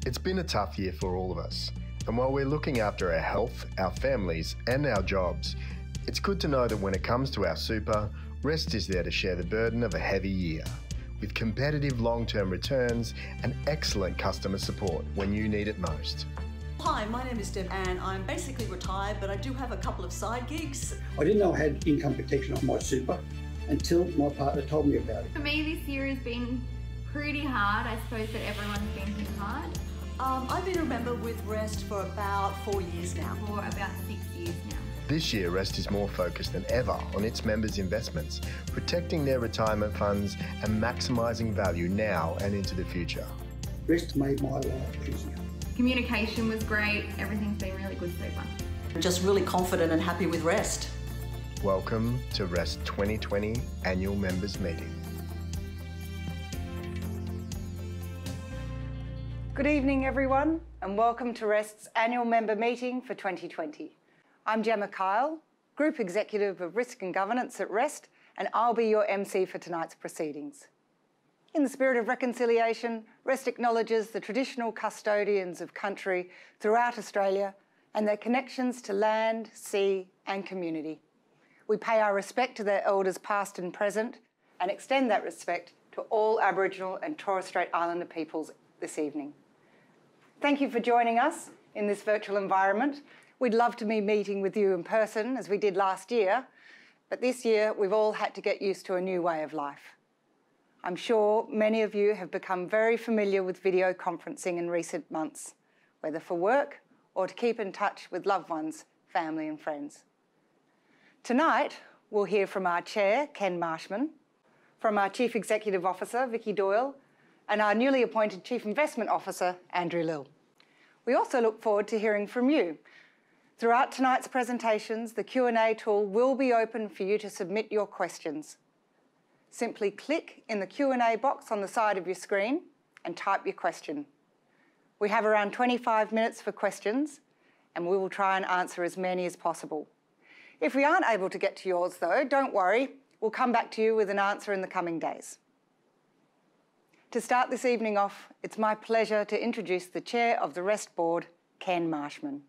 It's been a tough year for all of us, and while we're looking after our health, our families and our jobs, it's good to know that when it comes to our super, Rest is there to share the burden of a heavy year, with competitive long-term returns and excellent customer support when you need it most. Hi, my name is Deb and I'm basically retired, but I do have a couple of side gigs. I didn't know I had income protection on my super until my partner told me about it. For me, this year has been pretty hard. I suppose that everyone's been hit hard. I've been a member with Rest for about 4 years now. For about 6 years now. This year, Rest is more focused than ever on its members' investments, protecting their retirement funds and maximising value now and into the future. Rest made my life easier. Communication was great. Everything's been really good so far. I'm just really confident and happy with Rest. Welcome to Rest 2020 Annual Members Meeting. Good evening everyone and welcome to Rest's annual member meeting for 2020. I'm Gemma Kyle, Group Executive of Risk and Governance at Rest, and I'll be your MC for tonight's proceedings. In the spirit of reconciliation, Rest acknowledges the traditional custodians of country throughout Australia and their connections to land, sea and community. We pay our respect to their elders past and present and extend that respect to all Aboriginal and Torres Strait Islander peoples this evening. Thank you for joining us in this virtual environment. We'd love to be meeting with you in person as we did last year, but this year we've all had to get used to a new way of life. I'm sure many of you have become very familiar with video conferencing in recent months, whether for work or to keep in touch with loved ones, family and friends. Tonight, we'll hear from our Chair, Ken Marshman, from our Chief Executive Officer, Vicky Doyle, and our newly appointed Chief Investment Officer, Andrew Lill. We also look forward to hearing from you. Throughout tonight's presentations, the Q&A tool will be open for you to submit your questions. Simply click in the Q&A box on the side of your screen and type your question. We have around 25 minutes for questions, and we will try and answer as many as possible. If we aren't able to get to yours though, don't worry, we'll come back to you with an answer in the coming days. To start this evening off, it's my pleasure to introduce the Chair of the Rest Board, Ken Marshman.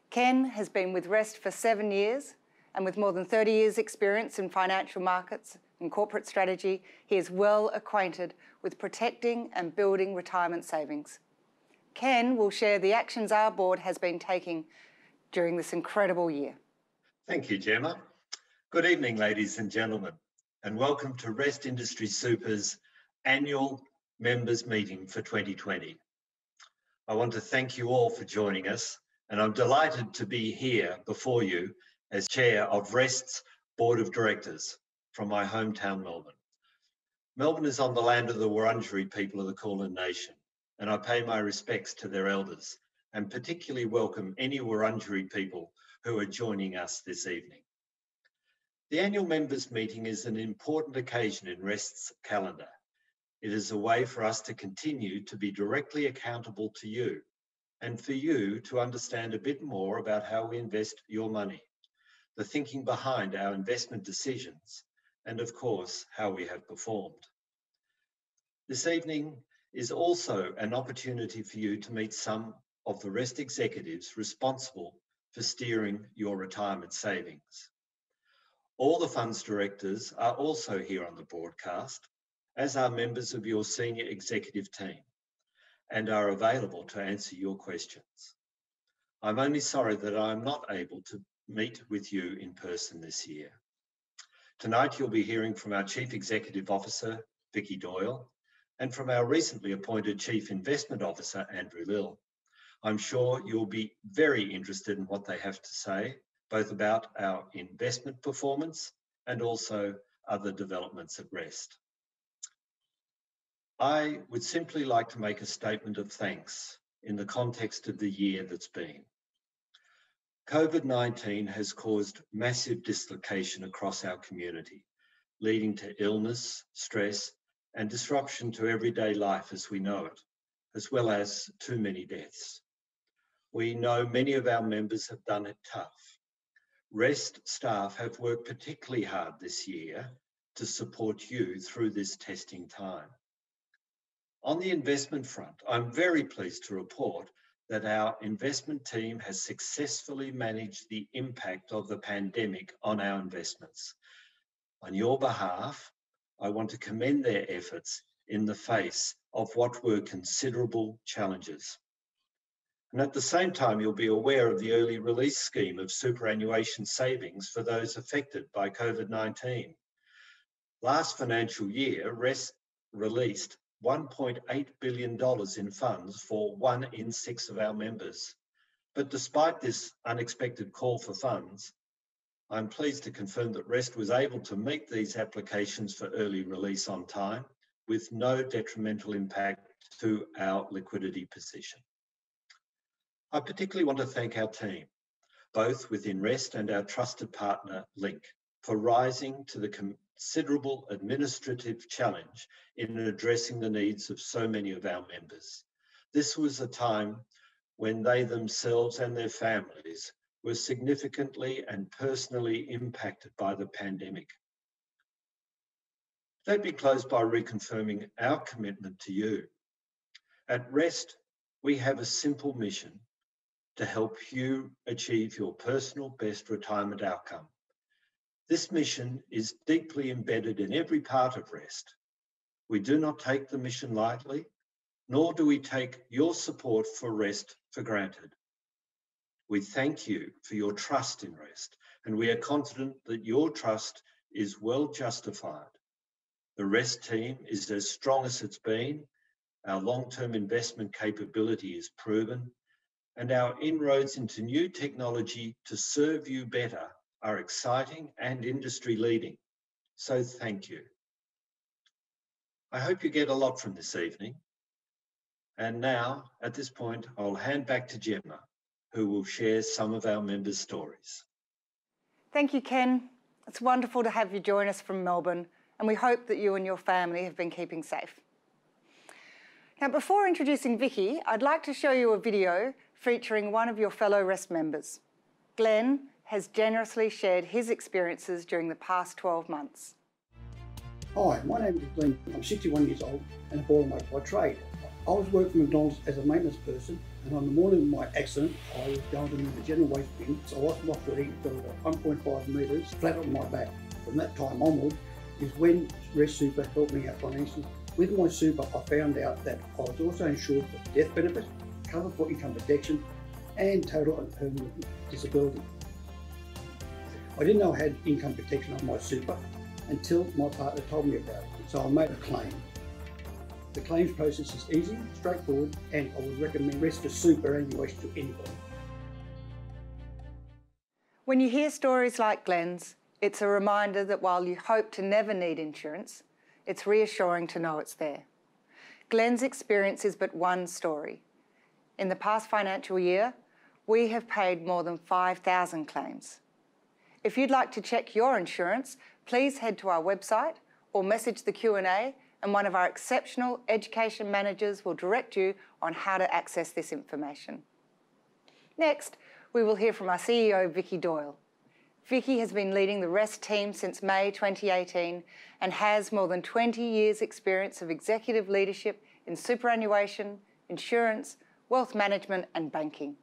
Ken has been with Rest for 7 years, and with more than 30 years' experience in financial markets and corporate strategy, he is well acquainted with protecting and building retirement savings. Ken will share the actions our board has been taking during this incredible year. Thank you, Gemma. Good evening, ladies and gentlemen, and welcome to Rest Industry Super's annual members meeting for 2020. I want to thank you all for joining us, and I'm delighted to be here before you as Chair of Rest's Board of Directors from my hometown, Melbourne. Melbourne is on the land of the Wurundjeri people of the Kulin Nation, and I pay my respects to their elders and particularly welcome any Wurundjeri people who are joining us this evening. The annual members meeting is an important occasion in Rest's calendar. It is a way for us to continue to be directly accountable to you and for you to understand a bit more about how we invest your money, the thinking behind our investment decisions, and of course, how we have performed. This evening is also an opportunity for you to meet some of the Rest executives responsible for steering your retirement savings. All the funds directors are also here on the broadcast, as are members of your senior executive team, and are available to answer your questions. I'm only sorry that I'm not able to meet with you in person this year. Tonight you'll be hearing from our Chief Executive Officer, Vicky Doyle, and from our recently appointed Chief Investment Officer, Andrew Lill. I'm sure you'll be very interested in what they have to say, both about our investment performance and also other developments at Rest. I would simply like to make a statement of thanks in the context of the year that's been. COVID-19 has caused massive dislocation across our community, leading to illness, stress, and disruption to everyday life as we know it, as well as too many deaths. We know many of our members have done it tough. Rest staff have worked particularly hard this year to support you through this testing time. On the investment front, I'm very pleased to report that our investment team has successfully managed the impact of the pandemic on our investments. On your behalf, I want to commend their efforts in the face of what were considerable challenges. And at the same time, you'll be aware of the early release scheme of superannuation savings for those affected by COVID-19. Last financial year, Rest released $1.8 billion in funds for 1 in 6 of our members. But despite this unexpected call for funds, I'm pleased to confirm that Rest was able to meet these applications for early release on time with no detrimental impact to our liquidity position. I particularly want to thank our team, both within Rest and our trusted partner, Link, for rising to the considerable administrative challenge in addressing the needs of so many of our members. This was a time when they themselves and their families were significantly and personally impacted by the pandemic. Let me close by reconfirming our commitment to you. At Rest, we have a simple mission to help you achieve your personal best retirement outcome. This mission is deeply embedded in every part of Rest. We do not take the mission lightly, nor do we take your support for Rest for granted. We thank you for your trust in Rest, and we are confident that your trust is well justified. The Rest team is as strong as it's been, our long-term investment capability is proven, and our inroads into new technology to serve you better are exciting and industry-leading. So thank you. I hope you get a lot from this evening. And now, at this point, I'll hand back to Gemma, who will share some of our members' stories. Thank you, Ken. It's wonderful to have you join us from Melbourne, and we hope that you and your family have been keeping safe. Now, before introducing Vicky, I'd like to show you a video featuring one of your fellow Rest members. Glenn has generously shared his experiences during the past 12 months. Hi, my name is Glenn. I'm 61 years old and a boilermaker by trade. I was working for McDonald's as a maintenance person, and on the morning of my accident, I was going to move the general waste bin, so I lost my footing, fell about 1.5 metres flat on my back. From that time onward is when Rest Super helped me out financially. With my super, I found out that I was also insured for death benefit, cover for income protection, and total and permanent disability. I didn't know I had income protection on my super until my partner told me about it, so I made a claim. The claims process is easy, straightforward, and I would recommend Rest for superannuation to anybody. When you hear stories like Glenn's, it's a reminder that while you hope to never need insurance, it's reassuring to know it's there. Glenn's experience is but one story. In the past financial year, we have paid more than 5,000 claims. If you'd like to check your insurance, please head to our website or message the Q&A, and one of our exceptional education managers will direct you on how to access this information. Next, we will hear from our CEO, Vicky Doyle. Vicky has been leading the Rest team since May 2018 and has more than 20 years' experience of executive leadership in superannuation, insurance, wealth management and banking.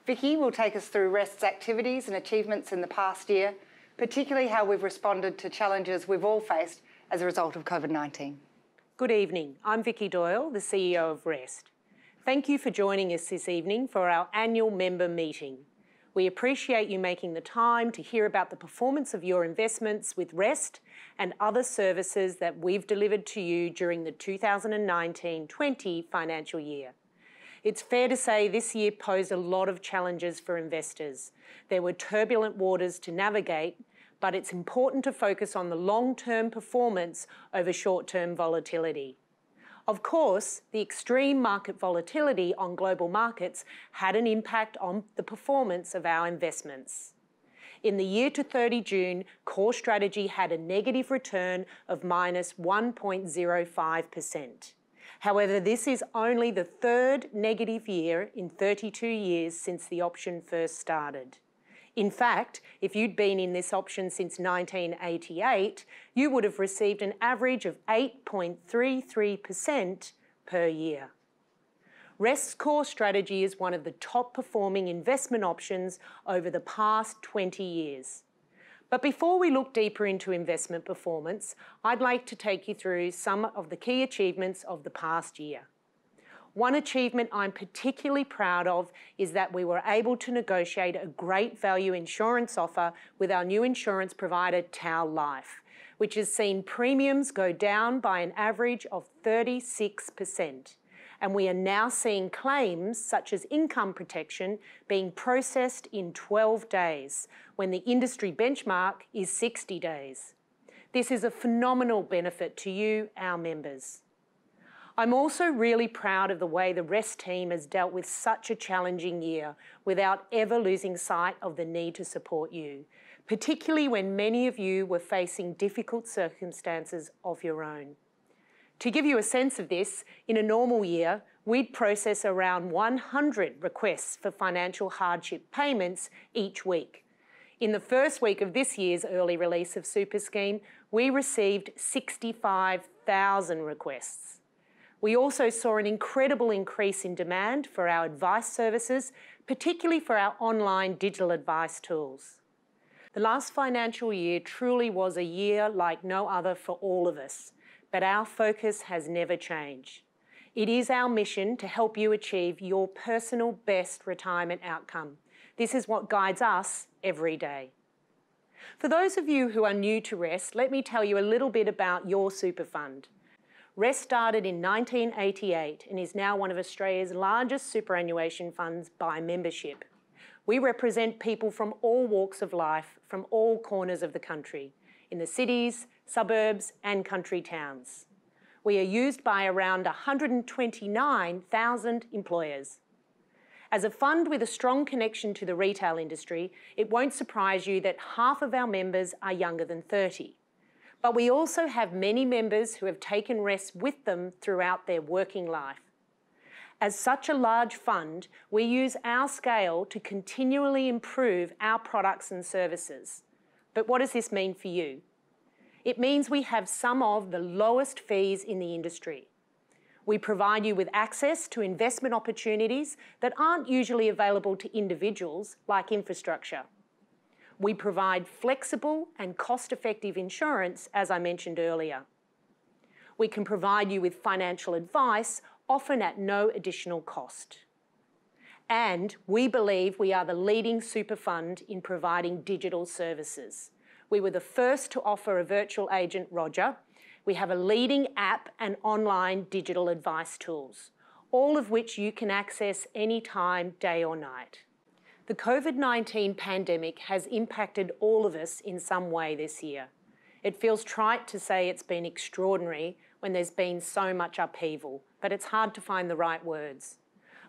Vicky will take us through Rest's activities and achievements in the past year, particularly how we've responded to challenges we've all faced as a result of COVID-19. Good evening. I'm Vicky Doyle, the CEO of Rest. Thank you for joining us this evening for our annual member meeting. We appreciate you making the time to hear about the performance of your investments with Rest and other services that we've delivered to you during the 2019-20 financial year. It's fair to say this year posed a lot of challenges for investors. There were turbulent waters to navigate, but it's important to focus on the long-term performance over short-term volatility. Of course, the extreme market volatility on global markets had an impact on the performance of our investments. In the year to 30 June, Core Strategy had a negative return of minus 1.05%. However, this is only the third negative year in 32 years since the option first started. In fact, if you'd been in this option since 1988, you would have received an average of 8.33% per year. Rest's core strategy is one of the top performing investment options over the past 20 years. But before we look deeper into investment performance, I'd like to take you through some of the key achievements of the past year. One achievement I'm particularly proud of is that we were able to negotiate a great value insurance offer with our new insurance provider, TAL Life, which has seen premiums go down by an average of 36%. And we are now seeing claims such as income protection being processed in 12 days, when the industry benchmark is 60 days. This is a phenomenal benefit to you, our members. I'm also really proud of the way the Rest team has dealt with such a challenging year without ever losing sight of the need to support you, particularly when many of you were facing difficult circumstances of your own. To give you a sense of this, in a normal year, we'd process around 100 requests for financial hardship payments each week. In the first week of this year's early release of Super Scheme, we received 65,000 requests. We also saw an incredible increase in demand for our advice services, particularly for our online digital advice tools. The last financial year truly was a year like no other for all of us, but our focus has never changed. It is our mission to help you achieve your personal best retirement outcome. This is what guides us every day. For those of you who are new to Rest, let me tell you a little bit about your super fund. Rest started in 1988 and is now one of Australia's largest superannuation funds by membership. We represent people from all walks of life, from all corners of the country, in the cities, suburbs and country towns. We are used by around 129,000 employers. As a fund with a strong connection to the retail industry, it won't surprise you that half of our members are younger than 30. But we also have many members who have taken Rest with them throughout their working life. As such a large fund, we use our scale to continually improve our products and services. But what does this mean for you? It means we have some of the lowest fees in the industry. We provide you with access to investment opportunities that aren't usually available to individuals, like infrastructure. We provide flexible and cost-effective insurance, as I mentioned earlier. We can provide you with financial advice, often at no additional cost. And we believe we are the leading super fund in providing digital services. We were the first to offer a virtual agent, Roger. We have a leading app and online digital advice tools, all of which you can access anytime, day or night. The COVID-19 pandemic has impacted all of us in some way this year. It feels trite to say it's been extraordinary when there's been so much upheaval, but it's hard to find the right words.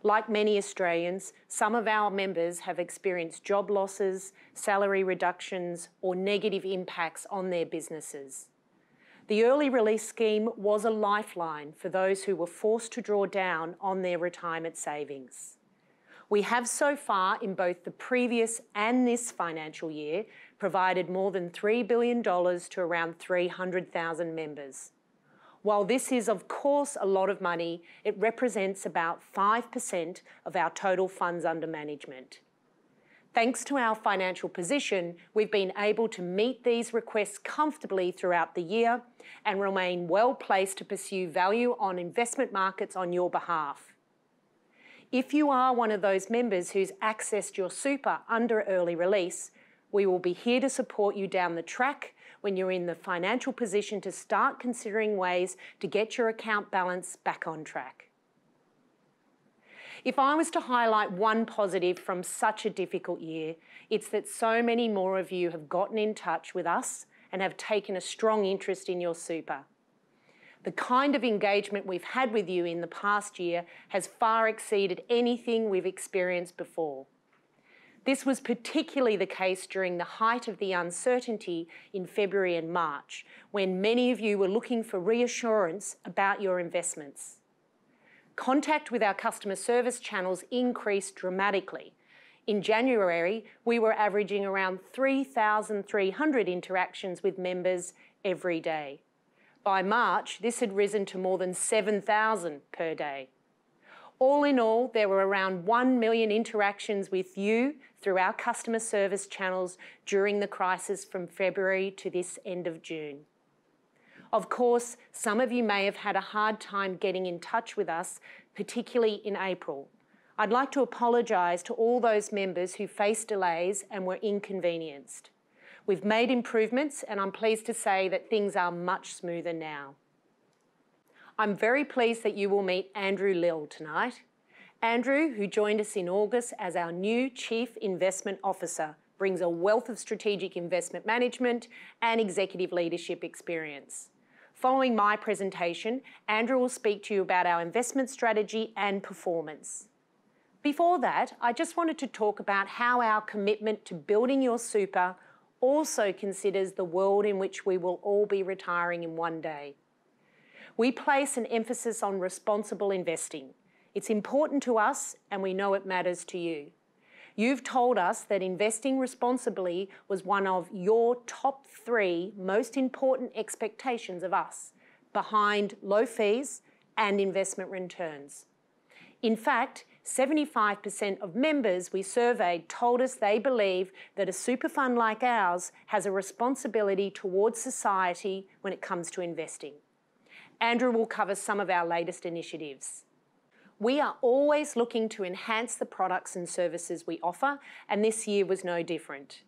Like many Australians, some of our members have experienced job losses, salary reductions, or negative impacts on their businesses. The early release scheme was a lifeline for those who were forced to draw down on their retirement savings. We have so far, in both the previous and this financial year, provided more than $3 billion to around 300,000 members. While this is, of course, a lot of money, it represents about 5% of our total funds under management. Thanks to our financial position, we've been able to meet these requests comfortably throughout the year and remain well placed to pursue value on investment markets on your behalf. If you are one of those members who's accessed your super under early release, we will be here to support you down the track when you're in the financial position to start considering ways to get your account balance back on track. If I was to highlight one positive from such a difficult year, it's that so many more of you have gotten in touch with us and have taken a strong interest in your super. The kind of engagement we've had with you in the past year has far exceeded anything we've experienced before. This was particularly the case during the height of the uncertainty in February and March, when many of you were looking for reassurance about your investments. Contact with our customer service channels increased dramatically. In January, we were averaging around 3,300 interactions with members every day. By March, this had risen to more than 7,000 per day. All in all, there were around 1 million interactions with you through our customer service channels during the crisis from February to this end of June. Of course, some of you may have had a hard time getting in touch with us, particularly in April. I'd like to apologise to all those members who faced delays and were inconvenienced. We've made improvements and I'm pleased to say that things are much smoother now. I'm very pleased that you will meet Andrew Lill tonight. Andrew, who joined us in August as our new Chief Investment Officer, brings a wealth of strategic investment management and executive leadership experience. Following my presentation, Andrew will speak to you about our investment strategy and performance. Before that, I just wanted to talk about how our commitment to building your super also considers the world in which we will all be retiring in one day. We place an emphasis on responsible investing. It's important to us and we know it matters to you. You've told us that investing responsibly was one of your top 3 most important expectations of us, behind low fees and investment returns. In fact, 75% of members we surveyed told us they believe that a super fund like ours has a responsibility towards society when it comes to investing. Andrew will cover some of our latest initiatives. We are always looking to enhance the products and services we offer, and this year was no different.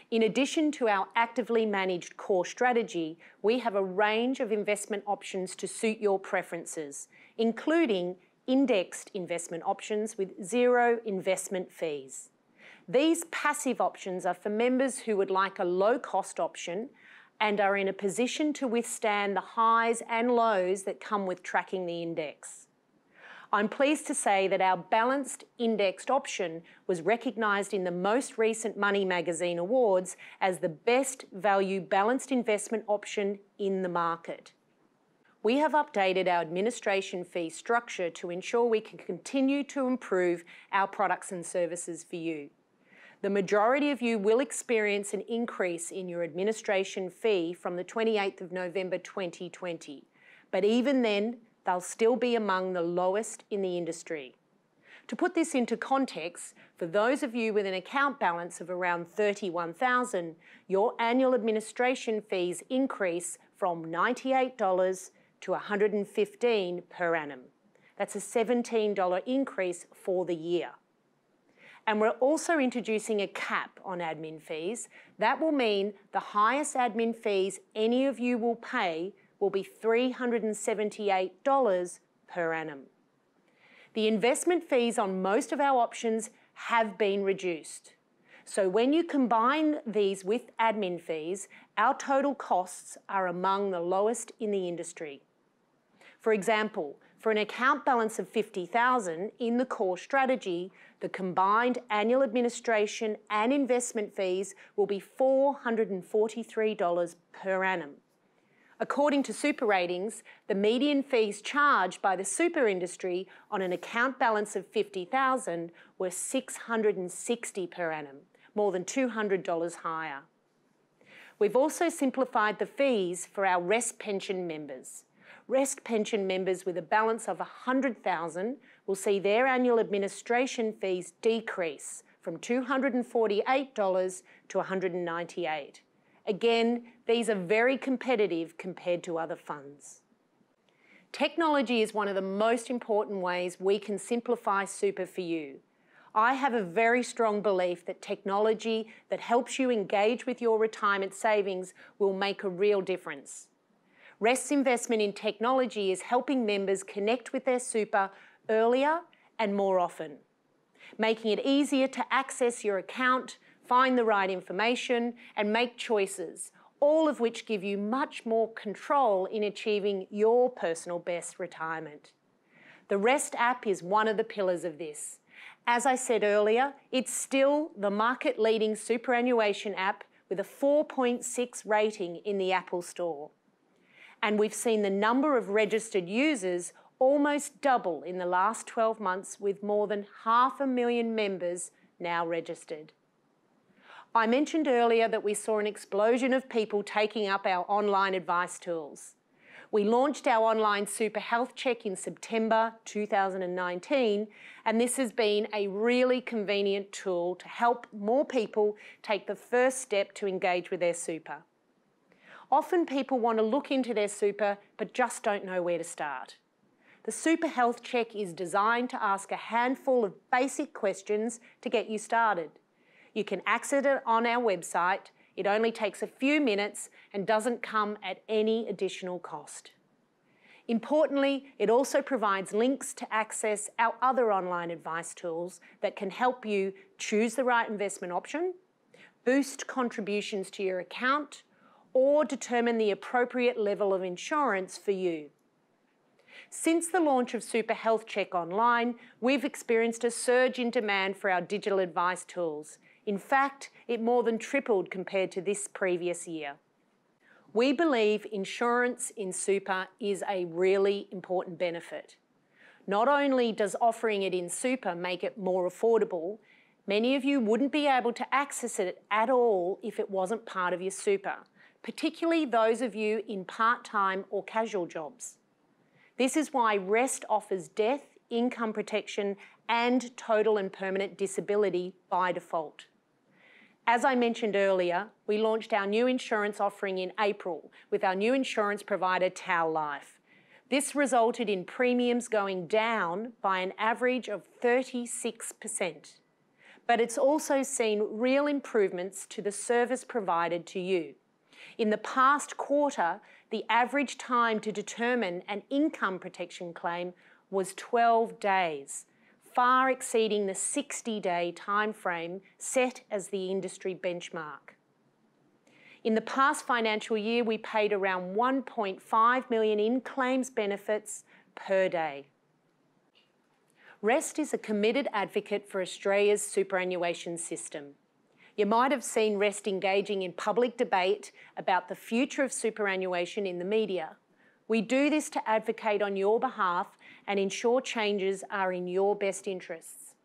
In addition to our actively managed core strategy, we have a range of investment options to suit your preferences, including indexed investment options with 0 investment fees. These passive options are for members who would like a low-cost option and are in a position to withstand the highs and lows that come with tracking the index. I'm pleased to say that our balanced indexed option was recognised in the most recent Money Magazine Awards as the best value balanced investment option in the market. We have updated our administration fee structure to ensure we can continue to improve our products and services for you. The majority of you will experience an increase in your administration fee from the 28th of November 2020, but even then, they'll still be among the lowest in the industry. To put this into context, for those of you with an account balance of around $31,000, your annual administration fees increase from $98 to $115 per annum. That's a $17 increase for the year. And we're also introducing a cap on admin fees. That will mean the highest admin fees any of you will pay will be $378 per annum. The investment fees on most of our options have been reduced. So when you combine these with admin fees, our total costs are among the lowest in the industry. For example, for an account balance of $50,000 in the core strategy, the combined annual administration and investment fees will be $443 per annum. According to Super Ratings, the median fees charged by the super industry on an account balance of $50,000 were $660 per annum, more than $200 higher. We've also simplified the fees for our REST pension members. REST pension members with a balance of $100,000 will see their annual administration fees decrease from $248 to $198. Again, these are very competitive compared to other funds. Technology is one of the most important ways we can simplify super for you. I have a very strong belief that technology that helps you engage with your retirement savings will make a real difference. REST's investment in technology is helping members connect with their super earlier and more often, making it easier to access your account, find the right information, and make choices, all of which give you much more control in achieving your personal best retirement. The REST app is one of the pillars of this. As I said earlier, it's still the market-leading superannuation app with a 4.6 rating in the Apple Store. And we've seen the number of registered users almost double in the last 12 months, with more than 500,000 members now registered. I mentioned earlier that we saw an explosion of people taking up our online advice tools. We launched our online Super Health Check in September 2019, and this has been a really convenient tool to help more people take the first step to engage with their super. Often people want to look into their super but just don't know where to start. The Super Health Check is designed to ask a handful of basic questions to get you started. You can access it on our website. It only takes a few minutes and doesn't come at any additional cost. Importantly, it also provides links to access our other online advice tools that can help you choose the right investment option, boost contributions to your account, or determine the appropriate level of insurance for you. Since the launch of Super Health Check Online, we've experienced a surge in demand for our digital advice tools. In fact, it more than tripled compared to this previous year. We believe insurance in super is a really important benefit. Not only does offering it in super make it more affordable, many of you wouldn't be able to access it at all if it wasn't part of your super, particularly those of you in part-time or casual jobs. This is why Rest offers death, income protection, and total and permanent disability by default. As I mentioned earlier, we launched our new insurance offering in April with our new insurance provider, TAL Life. This resulted in premiums going down by an average of 36%. But it's also seen real improvements to the service provided to you. In the past quarter, the average time to determine an income protection claim was 12 days, far exceeding the 60-day timeframe set as the industry benchmark. In the past financial year, we paid around 1.5 million in claims benefits per day. Rest is a committed advocate for Australia's superannuation system. You might have seen Rest engaging in public debate about the future of superannuation in the media. We do this to advocate on your behalf and ensure changes are in your best interests.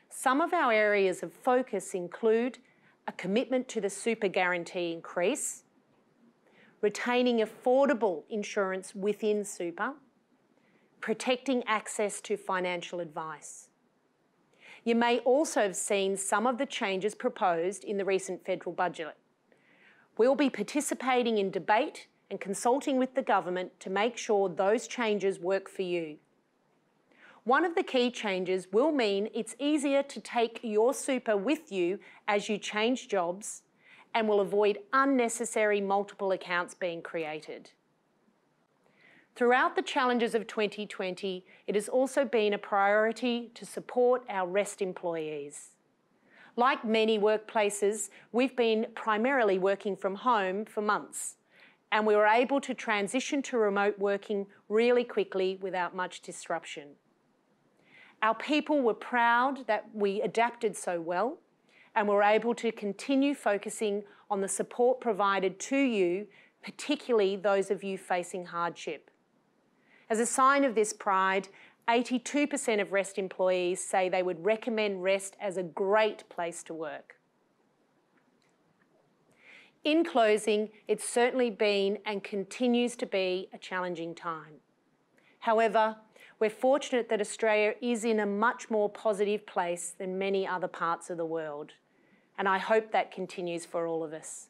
Some of our areas of focus include a commitment to the super guarantee increase, retaining affordable insurance within super, protecting access to financial advice. You may also have seen some of the changes proposed in the recent federal budget. We'll be participating in debate and consulting with the government to make sure those changes work for you. One of the key changes will mean it's easier to take your super with you as you change jobs and will avoid unnecessary multiple accounts being created. Throughout the challenges of 2020, it has also been a priority to support our Rest employees. Like many workplaces, we've been primarily working from home for months, and we were able to transition to remote working really quickly without much disruption. Our people were proud that we adapted so well and were able to continue focusing on the support provided to you, particularly those of you facing hardship. As a sign of this pride, 82% of Rest employees say they would recommend Rest as a great place to work. In closing, it's certainly been and continues to be a challenging time. However, we're fortunate that Australia is in a much more positive place than many other parts of the world, and I hope that continues for all of us.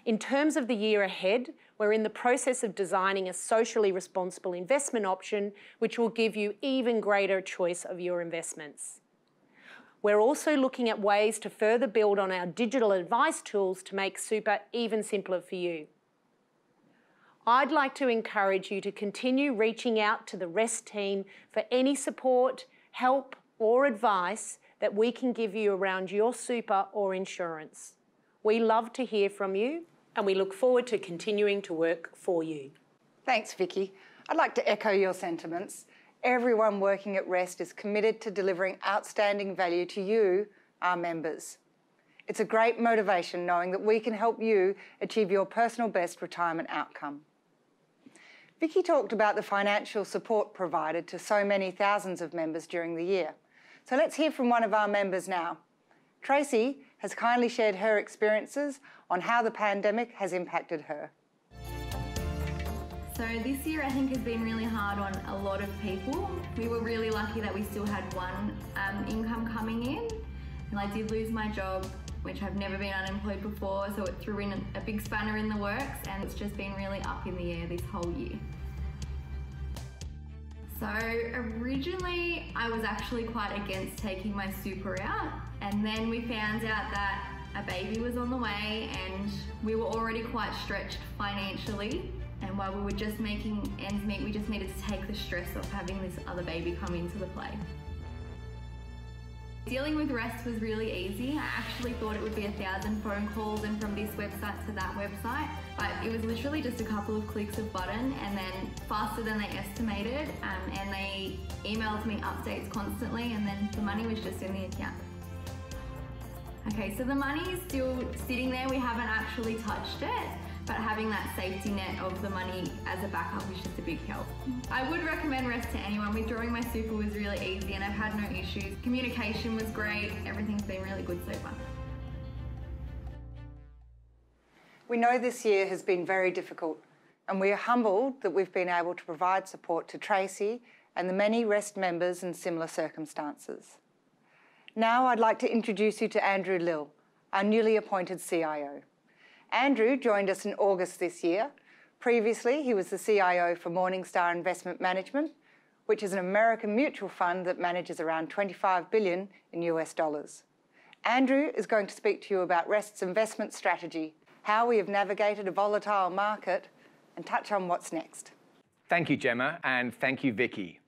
In terms of the year ahead, we're in the process of designing a socially responsible investment option which will give you even greater choice of your investments. We're also looking at ways to further build on our digital advice tools to make super even simpler for you. I'd like to encourage you to continue reaching out to the Rest team for any support, help or advice that we can give you around your super or insurance. We love to hear from you and we look forward to continuing to work for you. Thanks, Vicky. I'd like to echo your sentiments. Everyone working at Rest is committed to delivering outstanding value to you, our members. It's a great motivation knowing that we can help you achieve your personal best retirement outcome. Vicky talked about the financial support provided to so many thousands of members during the year. So let's hear from one of our members now. Tracy has kindly shared her experiences on how the pandemic has impacted her. So this year I think has been really hard on a lot of people. We were really lucky that we still had one income coming in, and I did lose my job, which I've never been unemployed before, so it threw in a big spanner in the works, and it's just been really up in the air this whole year. So originally I was actually quite against taking my super out, and then we found out that a baby was on the way and we were already quite stretched financially, and while we were just making ends meet, we just needed to take the stress off having this other baby come into the play. Dealing with Rest was really easy. I actually thought it would be 1,000 phone calls and from this website to that website, but it was literally just a couple of clicks of button, and then faster than they estimated, and they emailed me updates constantly, and then the money was just in the account. Okay, so the money is still sitting there. We haven't actually touched it, but having that safety net of the money as a backup is just a big help. I would recommend Rest to anyone. Withdrawing my super was really easy and I've had no issues. Communication was great. Everything's been really good so far. We know this year has been very difficult, and we are humbled that we've been able to provide support to Tracy and the many Rest members in similar circumstances. Now I'd like to introduce you to Andrew Lill, our newly appointed CIO. Andrew joined us in August this year. Previously, he was the CIO for Morningstar Investment Management, which is an American mutual fund that manages around $25 billion in US dollars. Andrew is going to speak to you about Rest's investment strategy, how we have navigated a volatile market, and touch on what's next. Thank you, Gemma, and thank you, Vicky.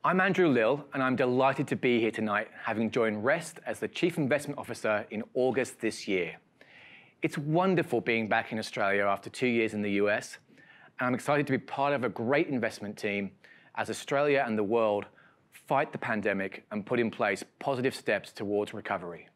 I'm Andrew Lill, and I'm delighted to be here tonight, having joined Rest as the Chief Investment Officer in August this year. It's wonderful being back in Australia after 2 years in the US, and I'm excited to be part of a great investment team as Australia and the world fight the pandemic and put in place positive steps towards recovery.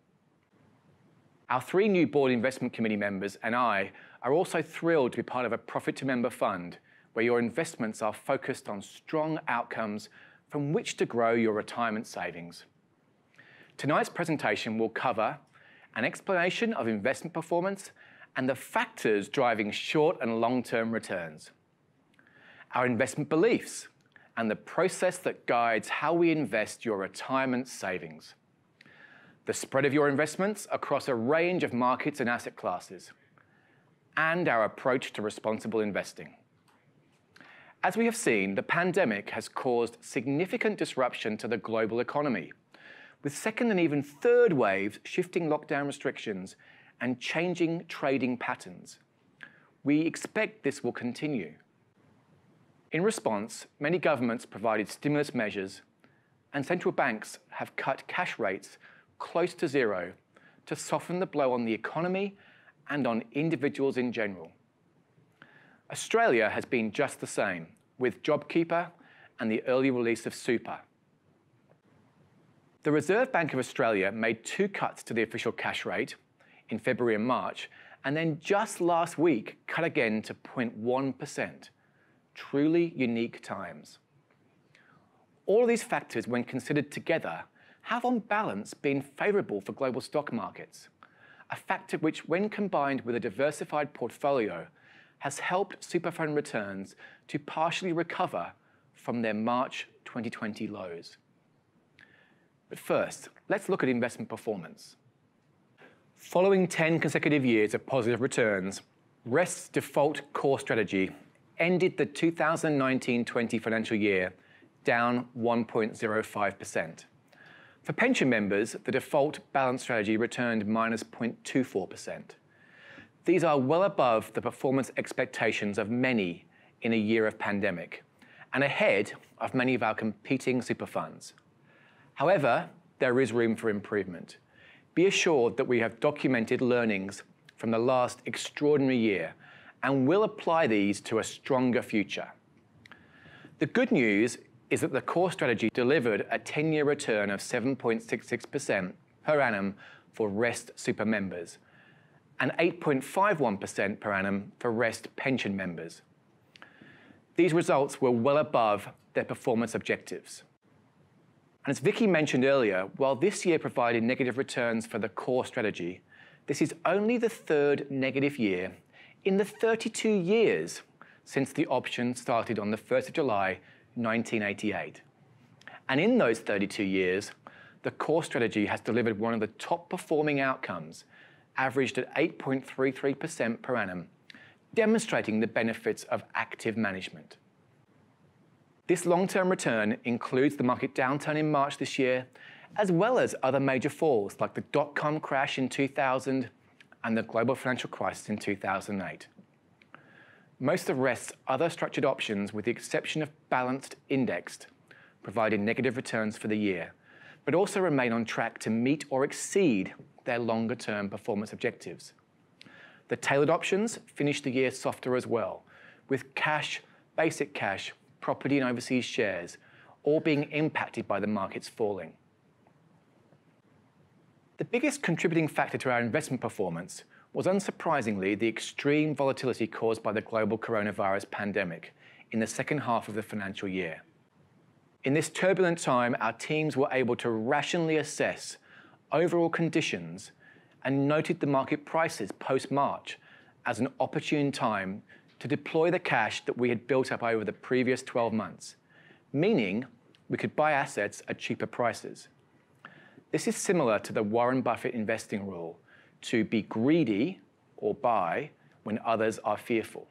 Our 3 new board investment committee members and I are also thrilled to be part of a profit-to-member fund where your investments are focused on strong outcomes from which to grow your retirement savings. Tonight's presentation will cover an explanation of investment performance and the factors driving short and long-term returns, our investment beliefs, and the process that guides how we invest your retirement savings, the spread of your investments across a range of markets and asset classes, and our approach to responsible investing. As we have seen, the pandemic has caused significant disruption to the global economy, with second and even third waves shifting lockdown restrictions and changing trading patterns. We expect this will continue. In response, many governments provided stimulus measures, and central banks have cut cash rates close to zero to soften the blow on the economy and on individuals in general. Australia has been just the same, with JobKeeper and the early release of super. The Reserve Bank of Australia made 2 cuts to the official cash rate in February and March, and then just last week cut again to 0.1%. Truly unique times. All of these factors, when considered together, have on balance been favourable for global stock markets, a factor which, when combined with a diversified portfolio, has helped super fund returns to partially recover from their March 2020 lows. But first, let's look at investment performance. Following 10 consecutive years of positive returns, Rest's default core strategy ended the 2019-20 financial year down 1.05%. For pension members, the default balance strategy returned minus 0.24%. These are well above the performance expectations of many in a year of pandemic, and ahead of many of our competing super funds. However, there is room for improvement. Be assured that we have documented learnings from the last extraordinary year and will apply these to a stronger future. The good news is that the core strategy delivered a 10-year return of 7.66% per annum for Rest super members and 8.51% per annum for Rest pension members. These results were well above their performance objectives. And as Vicky mentioned earlier, while this year provided negative returns for the core strategy, this is only the 3rd negative year in the 32 years since the option started on the 1st of July, 1988. And in those 32 years, the core strategy has delivered one of the top performing outcomes, averaged at 8.33% per annum, demonstrating the benefits of active management. This long-term return includes the market downturn in March this year, as well as other major falls like the dot-com crash in 2000 and the global financial crisis in 2008. Most of REST's other structured options, with the exception of balanced indexed, provided negative returns for the year, but also remain on track to meet or exceed their longer-term performance objectives. The tailored options finished the year softer as well, with cash, basic cash, property and overseas shares all being impacted by the markets falling. The biggest contributing factor to our investment performance was unsurprisingly the extreme volatility caused by the global coronavirus pandemic in the second half of the financial year. In this turbulent time, our teams were able to rationally assess overall conditions and noted the market prices post-March as an opportune time to deploy the cash that we had built up over the previous 12 months, meaning we could buy assets at cheaper prices. This is similar to the Warren Buffett investing rule, to be greedy or buy when others are fearful.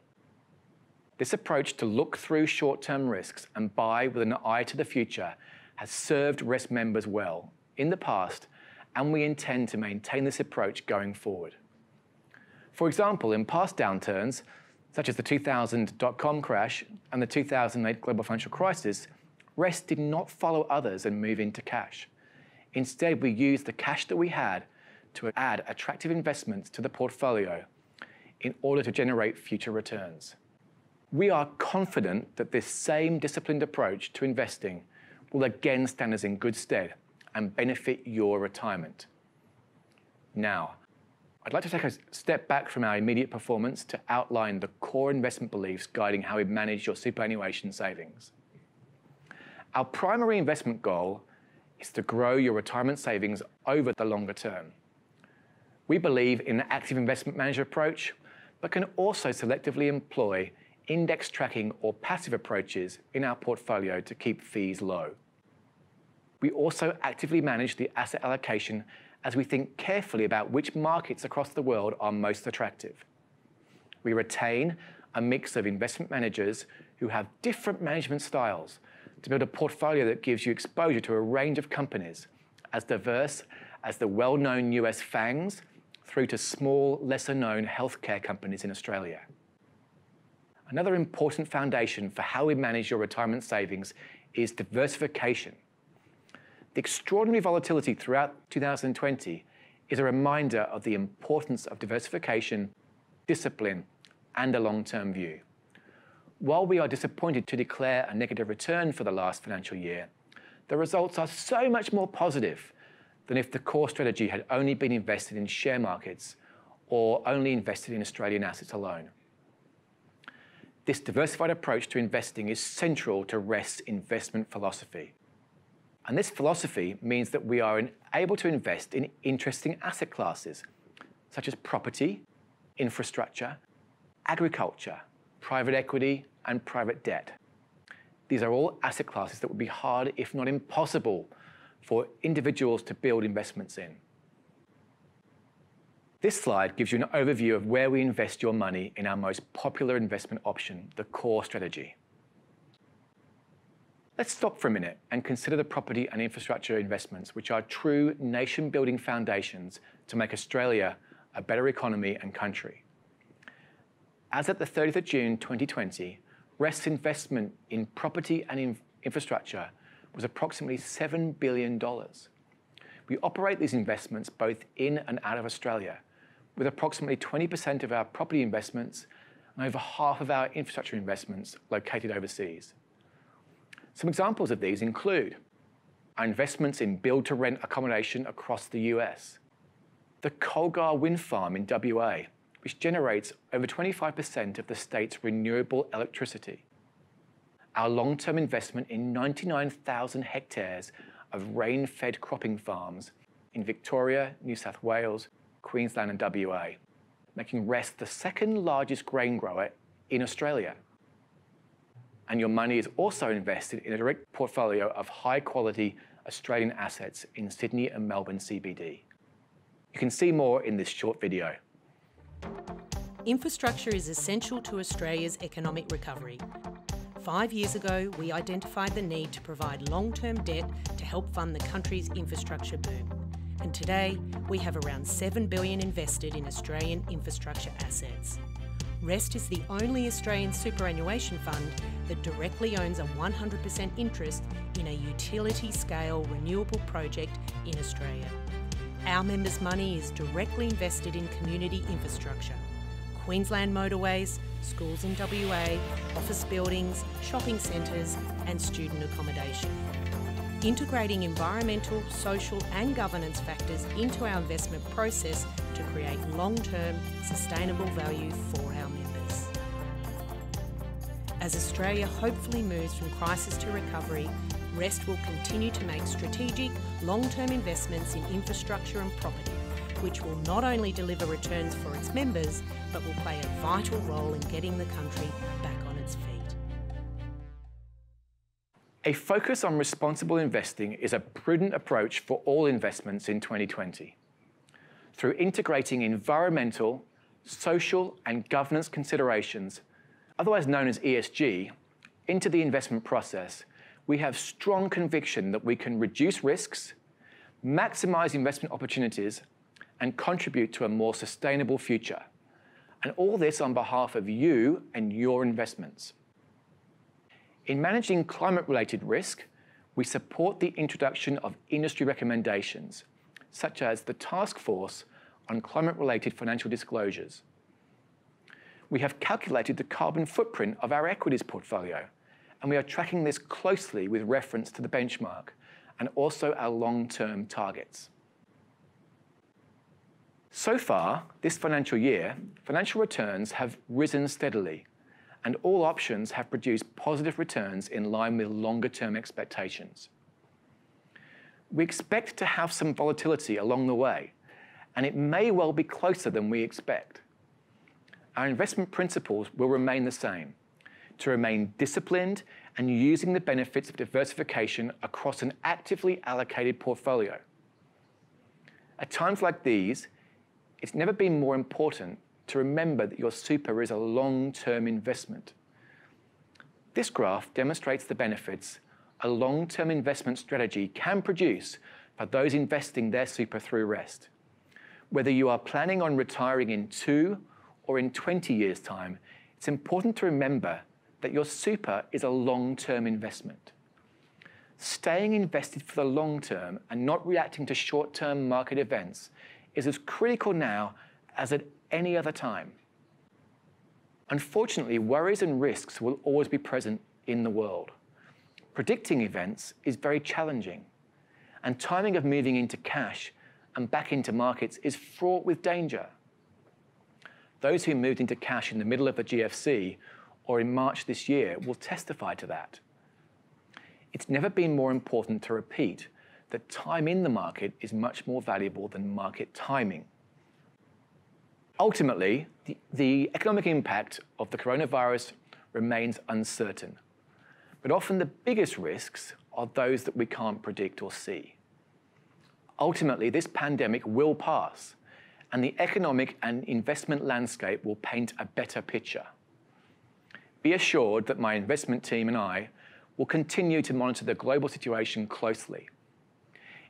This approach to look through short-term risks and buy with an eye to the future has served REST members well in the past, and we intend to maintain this approach going forward. For example, in past downturns, such as the 2000 dot-com crash and the 2008 global financial crisis, REST did not follow others and move into cash. Instead, we used the cash that we had to add attractive investments to the portfolio in order to generate future returns. We are confident that this same disciplined approach to investing will again stand us in good stead and benefit your retirement. Now, I'd like to take a step back from our immediate performance to outline the core investment beliefs guiding how we manage your superannuation savings. Our primary investment goal is to grow your retirement savings over the longer term. We believe in an active investment manager approach, but can also selectively employ index tracking or passive approaches in our portfolio to keep fees low. We also actively manage the asset allocation as we think carefully about which markets across the world are most attractive. We retain a mix of investment managers who have different management styles to build a portfolio that gives you exposure to a range of companies as diverse as the well-known US FANGs through to small, lesser-known healthcare companies in Australia. Another important foundation for how we manage your retirement savings is diversification. The extraordinary volatility throughout 2020 is a reminder of the importance of diversification, discipline, and a long-term view. While we are disappointed to declare a negative return for the last financial year, the results are so much more positive than if the core strategy had only been invested in share markets or only invested in Australian assets alone. This diversified approach to investing is central to REST's investment philosophy. And this philosophy means that we are able to invest in interesting asset classes, such as property, infrastructure, agriculture, private equity, and private debt. These are all asset classes that would be hard, if not impossible, for individuals to build investments in. This slide gives you an overview of where we invest your money in our most popular investment option, the core strategy. Let's stop for a minute and consider the property and infrastructure investments, which are true nation-building foundations to make Australia a better economy and country. As at the 30th of June 2020, REST's investment in property and infrastructure was approximately $7 billion. We operate these investments both in and out of Australia, with approximately 20% of our property investments and over half of our infrastructure investments located overseas. Some examples of these include our investments in build-to-rent accommodation across the US, the Colgar Wind Farm in WA, which generates over 25% of the state's renewable electricity, our long-term investment in 99,000 hectares of rain-fed cropping farms in Victoria, New South Wales, Queensland and WA, making REST the second largest grain grower in Australia. and your money is also invested in a direct portfolio of high-quality Australian assets in Sydney and Melbourne CBD. You can see more in this short video. Infrastructure is essential to Australia's economic recovery. 5 years ago, we identified the need to provide long-term debt to help fund the country's infrastructure boom. And today, we have around $7 billion invested in Australian infrastructure assets. REST is the only Australian superannuation fund that directly owns a 100% interest in a utility-scale renewable project in Australia. Our members' money is directly invested in community infrastructure. Queensland motorways, schools in WA, office buildings, shopping centres and student accommodation. Integrating environmental, social and governance factors into our investment process to create long-term, sustainable value for our members. As Australia hopefully moves from crisis to recovery, REST will continue to make strategic, long-term investments in infrastructure and property, which will not only deliver returns for its members, but will play a vital role in getting the country back on its feet. A focus on responsible investing is a prudent approach for all investments in 2020. Through integrating environmental, social and governance considerations, otherwise known as ESG, into the investment process, we have strong conviction that we can reduce risks, maximise investment opportunities and contribute to a more sustainable future. And all this on behalf of you and your investments. In managing climate-related risk, we support the introduction of industry recommendations, such as the Task Force on Climate-Related Financial Disclosures. We have calculated the carbon footprint of our equities portfolio, and we are tracking this closely with reference to the benchmark and also our long-term targets. So far, this financial year, financial returns have risen steadily, and all options have produced positive returns in line with longer-term expectations. We expect to have some volatility along the way, and it may well be closer than we expect. Our investment principles will remain the same, to remain disciplined and using the benefits of diversification across an actively allocated portfolio. At times like these, it's never been more important to remember that your super is a long-term investment. This graph demonstrates the benefits a long-term investment strategy can produce for those investing their super through REST. Whether you are planning on retiring in 2 or in 20 years' time, it's important to remember that your super is a long-term investment. Staying invested for the long term and not reacting to short-term market events is as critical now as at any other time. Unfortunately, worries and risks will always be present in the world. Predicting events is very challenging, and timing of moving into cash and back into markets is fraught with danger. Those who moved into cash in the middle of the GFC or in March this year will testify to that. It's never been more important to repeat that time in the market is much more valuable than market timing. Ultimately, the economic impact of the coronavirus remains uncertain, but often the biggest risks are those that we can't predict or see. Ultimately, this pandemic will pass, and the economic and investment landscape will paint a better picture. Be assured that my investment team and I will continue to monitor the global situation closely,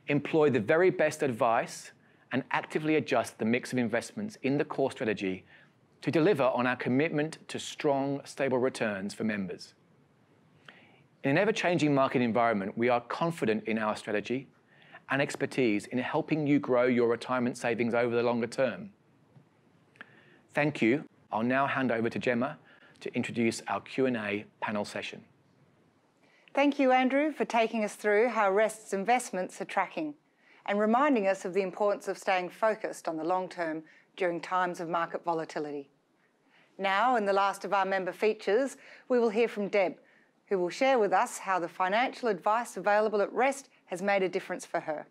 employ the very best advice, and actively adjust the mix of investments in the core strategy to deliver on our commitment to strong, stable returns for members. In an ever-changing market environment, we are confident in our strategy and expertise in helping you grow your retirement savings over the longer term. Thank you. I'll now hand over to Gemma to introduce our Q&A panel session. Thank you, Andrew, for taking us through how REST's investments are tracking and reminding us of the importance of staying focused on the long term during times of market volatility. Now, in the last of our member features, we will hear from Deb, who will share with us how the financial advice available at REST has made a difference for her.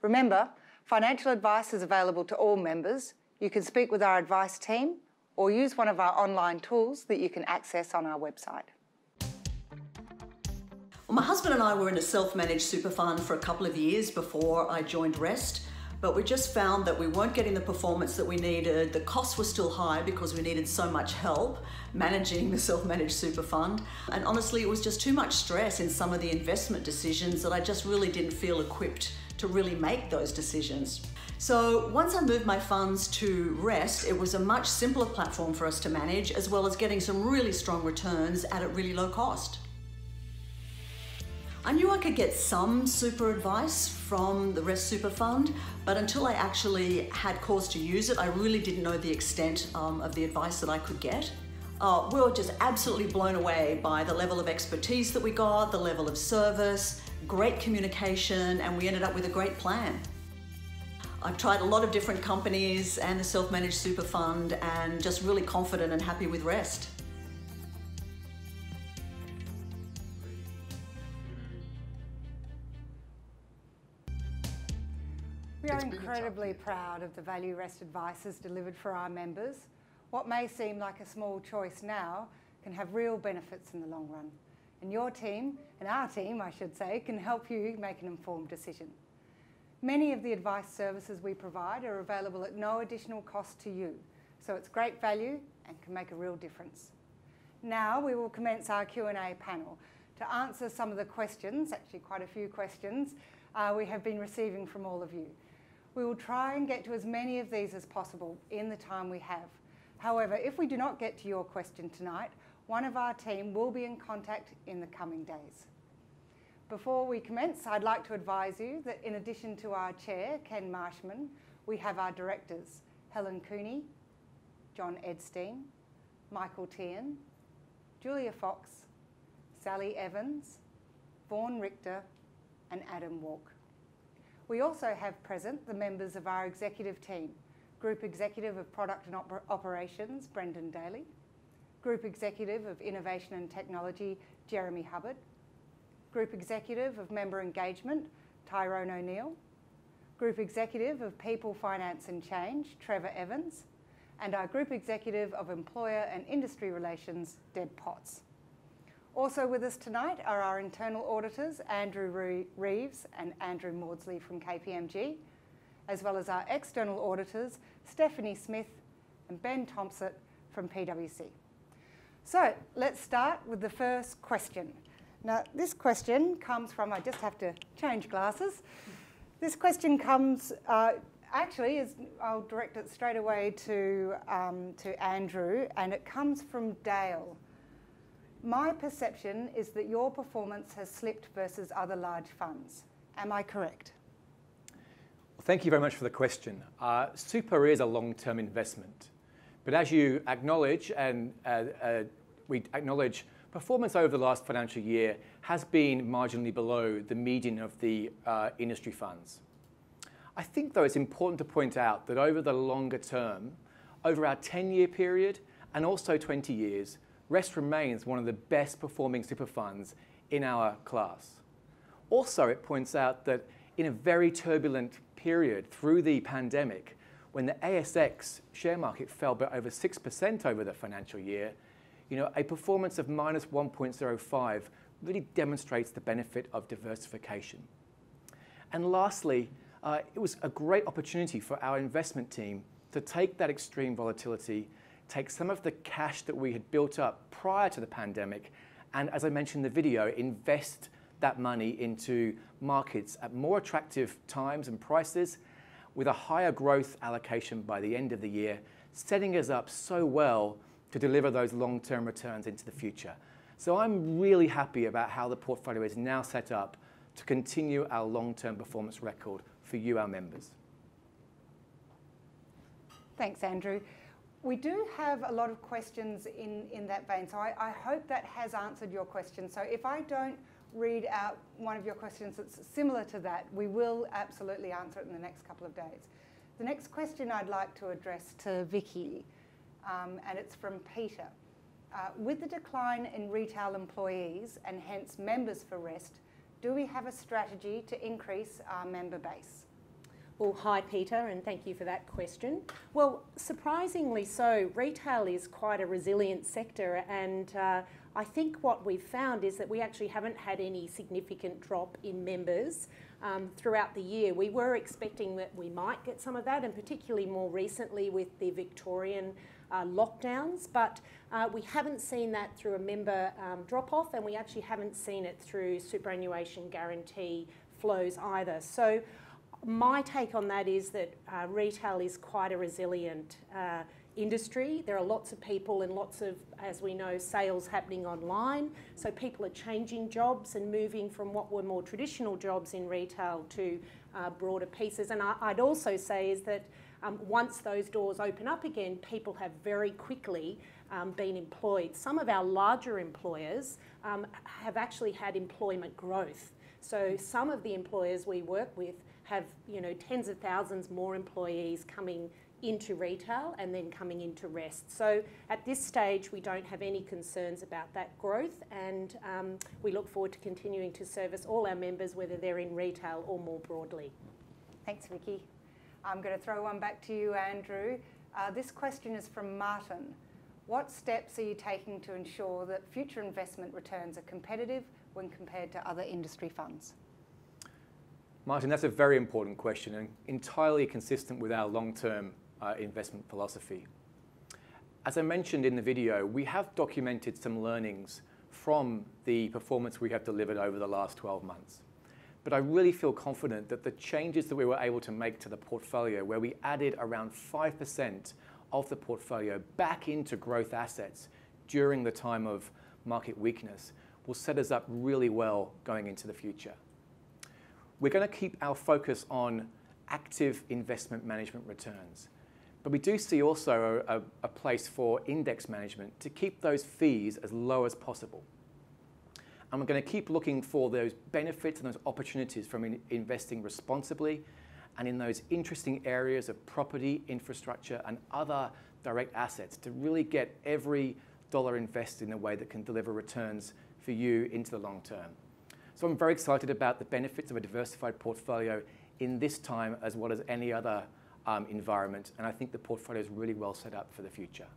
Remember, financial advice is available to all members. You can speak with our advice team or use one of our online tools that you can access on our website. Well, my husband and I were in a self-managed super fund for a couple of years before I joined Rest, but we just found that we weren't getting the performance that we needed. The costs were still high because we needed so much help managing the self-managed super fund. And honestly, it was just too much stress in some of the investment decisions that I just really didn't feel equipped to really make those decisions. So once I moved my funds to Rest, it was a much simpler platform for us to manage, as well as getting some really strong returns at a really low cost. I knew I could get some super advice from the Rest Super Fund, but until I actually had cause to use it, I really didn't know the extent of the advice that I could get. We were just absolutely blown away by the level of expertise that we got, the level of service, great communication, and we ended up with a great plan. I've tried a lot of different companies and the self-managed super fund, and just really confident and happy with Rest. We are incredibly proud of the value Rest Advice has delivered for our members. What may seem like a small choice now can have real benefits in the long run. And your team, and our team I should say, can help you make an informed decision. Many of the advice services we provide are available at no additional cost to you, so it's great value and can make a real difference. Now we will commence our Q&A panel to answer some of the questions, actually quite a few questions, we have been receiving from all of you. We will try and get to as many of these as possible in the time we have. However, if we do not get to your question tonight, one of our team will be in contact in the coming days. Before we commence, I'd like to advise you that in addition to our chair, Ken Marshman, we have our directors, Helen Cooney, John Edstein, Michael Tian, Julia Fox, Sally Evans, Vaughan Richter, and Adam Walk. We also have present the members of our executive team, Group Executive of Product and Operations, Brendan Daly, Group Executive of Innovation and Technology, Jeremy Hubbard, Group Executive of Member Engagement, Tyrone O'Neill, Group Executive of People, Finance and Change, Trevor Evans, and our Group Executive of Employer and Industry Relations, Deb Potts. Also with us tonight are our internal auditors, Andrew Reeves and Andrew Maudsley from KPMG, as well as our external auditors, Stephanie Smith and Ben Thompson from PwC. So let's start with the first question. Now this question comes from, I just have to change glasses. This question comes, I'll direct it straight away to Andrew, and it comes from Dale. My perception is that your performance has slipped versus other large funds. Am I correct? Well, thank you very much for the question. Super is a long-term investment, but as you acknowledge, and we acknowledge, performance over the last financial year has been marginally below the median of the industry funds. I think, though, it's important to point out that over the longer term, over our 10-year period and also 20 years, Rest remains one of the best performing super funds in our class. Also, it points out that in a very turbulent period through the pandemic, when the ASX share market fell by over 6% over the financial year, a performance of minus 1.05 really demonstrates the benefit of diversification. And lastly, it was a great opportunity for our investment team to take that extreme volatility, take some of the cash that we had built up prior to the pandemic, and as I mentioned in the video, invest that money into markets at more attractive times and prices with a higher growth allocation by the end of the year, setting us up so well to deliver those long-term returns into the future. So I'm really happy about how the portfolio is now set up to continue our long-term performance record for you, our members. Thanks, Andrew. We do have a lot of questions in that vein, so I hope that has answered your question. So if I don't read out one of your questions that's similar to that, we will absolutely answer it in the next couple of days. The next question I'd like to address to Vicky, and it's from Peter. With the decline in retail employees and hence members for Rest, do we have a strategy to increase our member base? Well, hi Peter, and thank you for that question. Well, surprisingly so, retail is quite a resilient sector, and I think what we've found is that we actually haven't had any significant drop in members throughout the year. We were expecting that we might get some of that, and particularly more recently with the Victorian lockdowns, but we haven't seen that through a member drop-off, and we actually haven't seen it through superannuation guarantee flows either. So my take on that is that retail is quite a resilient industry. There are lots of people and lots of, as we know, sales happening online. So people are changing jobs and moving from what were more traditional jobs in retail to broader pieces. And I'd also say is that once those doors open up again, people have very quickly been employed. Some of our larger employers have actually had employment growth. So some of the employers we work with have, you know, tens of thousands more employees coming into retail and then coming into Rest. So at this stage, we don't have any concerns about that growth, and we look forward to continuing to service all our members, whether they're in retail or more broadly. Thanks, Vicky. I'm going to throw one back to you, Andrew. This question is from Martin. What steps are you taking to ensure that future investment returns are competitive when compared to other industry funds? Martin, that's a very important question and entirely consistent with our long-term investment philosophy. As I mentioned in the video, we have documented some learnings from the performance we have delivered over the last 12 months. But I really feel confident that the changes that we were able to make to the portfolio, where we added around 5% of the portfolio back into growth assets during the time of market weakness, will set us up really well going into the future. We're going to keep our focus on active investment management returns. But we do see also a place for index management to keep those fees as low as possible. And we're going to keep looking for those benefits and those opportunities from investing responsibly and in those interesting areas of property, infrastructure, and other direct assets to really get every dollar invested in a way that can deliver returns for you into the long term. So I'm very excited about the benefits of a diversified portfolio in this time as well as any other environment, and I think the portfolio is really well set up for the future.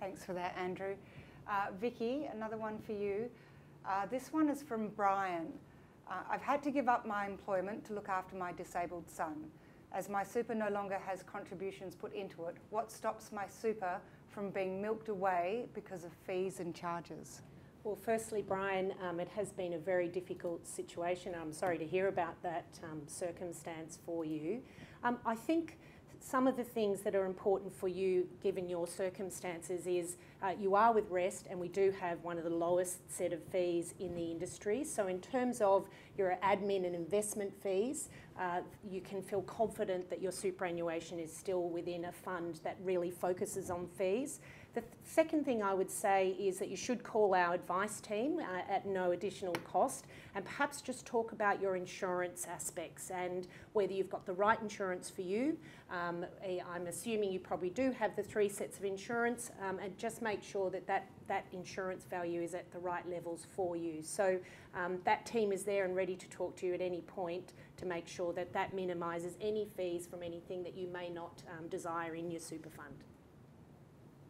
Thanks for that, Andrew. Vicky, another one for you. This one is from Brian. I've had to give up my employment to look after my disabled son. As my super no longer has contributions put into it, what stops my super from being milked away because of fees and charges? Well, firstly, Brian, it has been a very difficult situation. I'm sorry to hear about that circumstance for you. I think some of the things that are important for you, given your circumstances, is you are with Rest, and we do have one of the lowest set of fees in the industry. So in terms of your admin and investment fees, you can feel confident that your superannuation is still within a fund that really focuses on fees. The second thing I would say is that you should call our advice team at no additional cost, and perhaps just talk about your insurance aspects and whether you've got the right insurance for you. I'm assuming you probably do have the 3 sets of insurance, and just make sure that that insurance value is at the right levels for you. So that team is there and ready to talk to you at any point to make sure that that minimises any fees from anything that you may not desire in your super fund.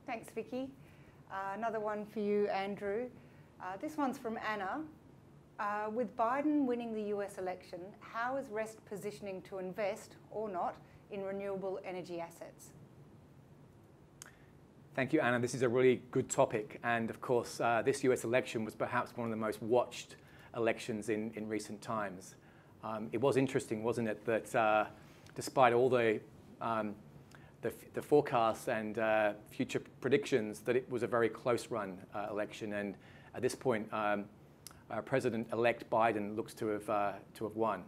Thanks, Vicky. Another one for you, Andrew. This one's from Anna. With Biden winning the US election, how is Rest positioning to invest, or not, in renewable energy assets? Thank you, Anna. This is a really good topic. And of course, this US election was perhaps one of the most watched elections in recent times. It was interesting, wasn't it, that despite all the forecasts and future predictions, that it was a very close-run election, and at this point, President-elect Biden looks to have won.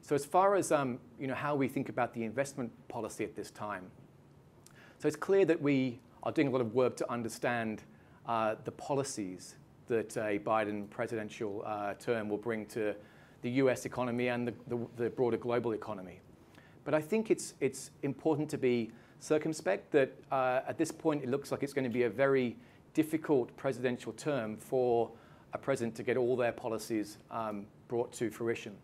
So as far as how we think about the investment policy at this time, so it's clear that we are doing a lot of work to understand the policies that a Biden presidential term will bring to the US economy and the broader global economy. But I think it's important to be circumspect that at this point it looks like it's going to be a very difficult presidential term for a president to get all their policies brought to fruition.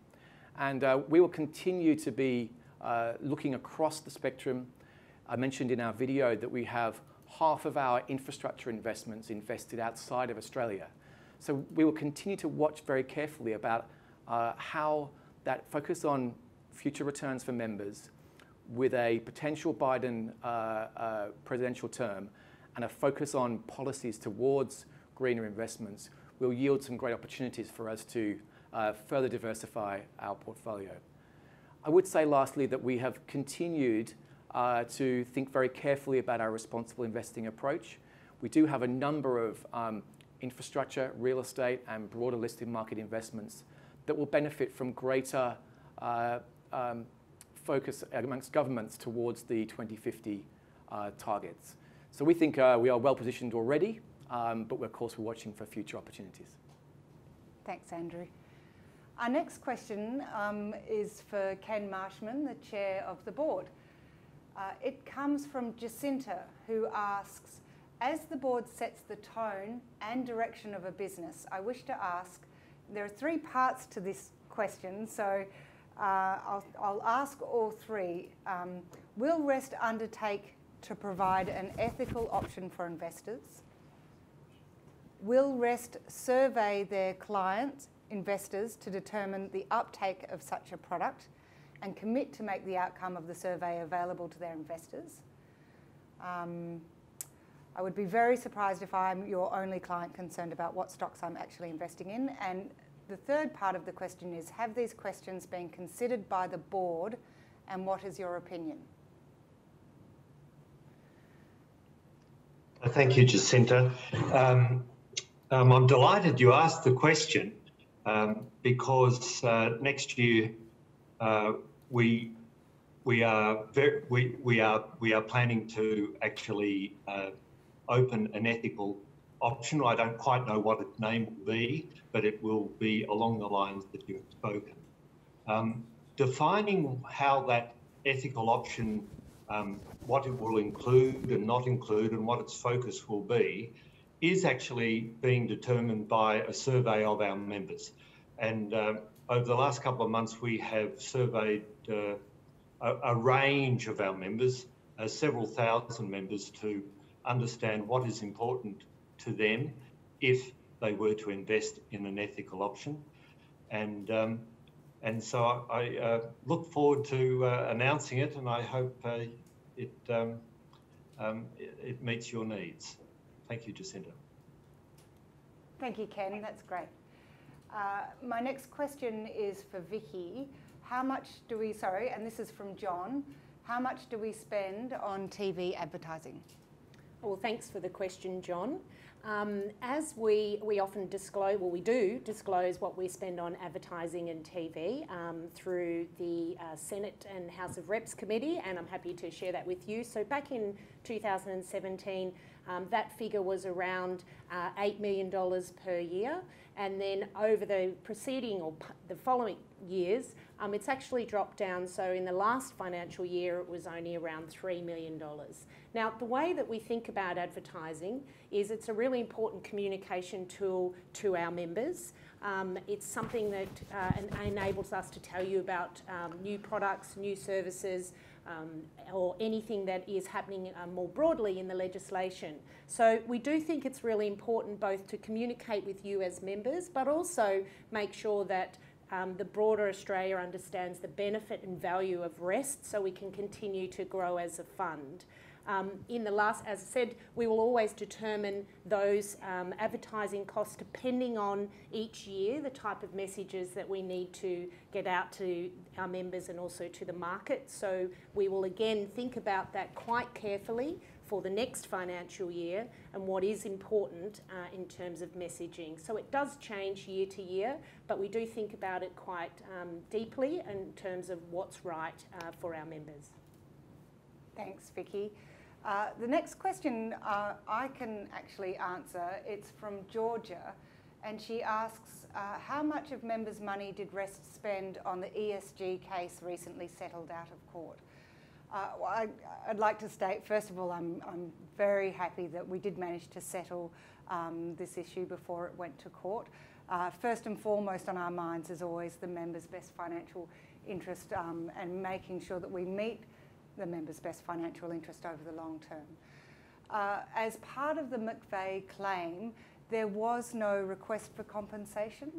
And we will continue to be looking across the spectrum. I mentioned in our video that we have half of our infrastructure investments invested outside of Australia. So we will continue to watch very carefully about how that focus on future returns for members with a potential Biden presidential term and a focus on policies towards greener investments will yield some great opportunities for us to further diversify our portfolio. I would say lastly that we have continued to think very carefully about our responsible investing approach. We do have a number of infrastructure, real estate and broader listed market investments that will benefit from greater focus amongst governments towards the 2050 targets. So we think we are well positioned already, but of course we're watching for future opportunities. Thanks, Andrew. Our next question is for Ken Marshman, the chair of the board. It comes from Jacinta, who asks, as the board sets the tone and direction of a business, I wish to ask, there are three parts to this question, so I'll ask all three. Will REST undertake to provide an ethical option for investors? Will REST survey their clients, investors, to determine the uptake of such a product and commit to make the outcome of the survey available to their investors? I would be very surprised if I'm your only client concerned about what stocks I'm actually investing in. And the third part of the question is, have these questions been considered by the board, and what is your opinion? Thank you, Jacinta. I'm delighted you asked the question because next year we are planning to actually open an ethical option. I don't quite know what its name will be, but it will be along the lines that you've spoken. Defining how that ethical option, what it will include and not include and what its focus will be, is actually being determined by a survey of our members. And over the last couple of months, we have surveyed a range of our members, several thousand members, to understand what is important to them if they were to invest in an ethical option. And so I look forward to announcing it, and I hope it meets your needs. Thank you, Jacinta. Thank you, Ken. That's great. My next question is for Vicky. How much do we, and this is from John, how much do we spend on TV advertising? Well, thanks for the question, John. As we often disclose, well, we do disclose what we spend on advertising and TV through the Senate and House of Reps Committee, and I'm happy to share that with you. So back in 2017, that figure was around $8 million per year, and then over the preceding or the following years, it's actually dropped down. So in the last financial year, it was only around $3 million. Now, the way that we think about advertising is it's a really important communication tool to our members. It's something that enables us to tell you about new products, new services, or anything that is happening more broadly in the legislation. So we do think it's really important both to communicate with you as members, but also make sure that the broader Australia understands the benefit and value of REST so we can continue to grow as a fund. In the last, as I said, we will always determine those advertising costs depending on each year, the type of messages that we need to get out to our members and also to the market. So we will again think about that quite carefully for the next financial year and what is important in terms of messaging. So it does change year to year, but we do think about it quite deeply in terms of what's right for our members. Thanks, Vicky. The next question I can actually answer. It's from Georgia, and she asks, how much of members' money did REST spend on the ESG case recently settled out of court? I'd like to state, first of all, I'm very happy that we did manage to settle this issue before it went to court. First and foremost on our minds is always the members' best financial interest and making sure that we meet the members' best financial interest over the long term. As part of the McVeigh claim, there was no request for compensation.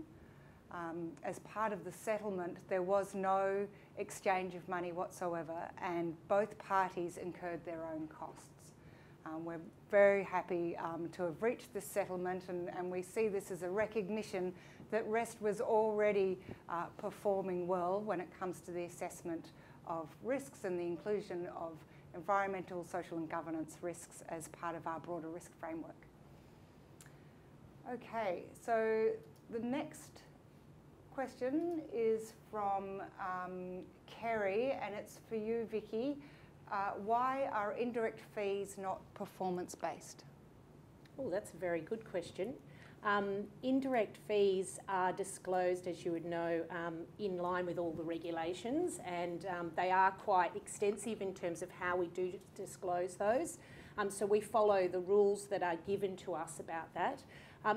As part of the settlement, there was no exchange of money whatsoever, and both parties incurred their own costs. We're very happy to have reached this settlement, and we see this as a recognition that REST was already performing well when it comes to the assessment of risks and the inclusion of environmental, social and governance risks as part of our broader risk framework. Okay, so the next question is from Kerry, and it's for you, Vicky. Why are indirect fees not performance-based? Oh, that's a very good question. Indirect fees are disclosed, as you would know, in line with all the regulations, and they are quite extensive in terms of how we do disclose those. So we follow the rules that are given to us about that.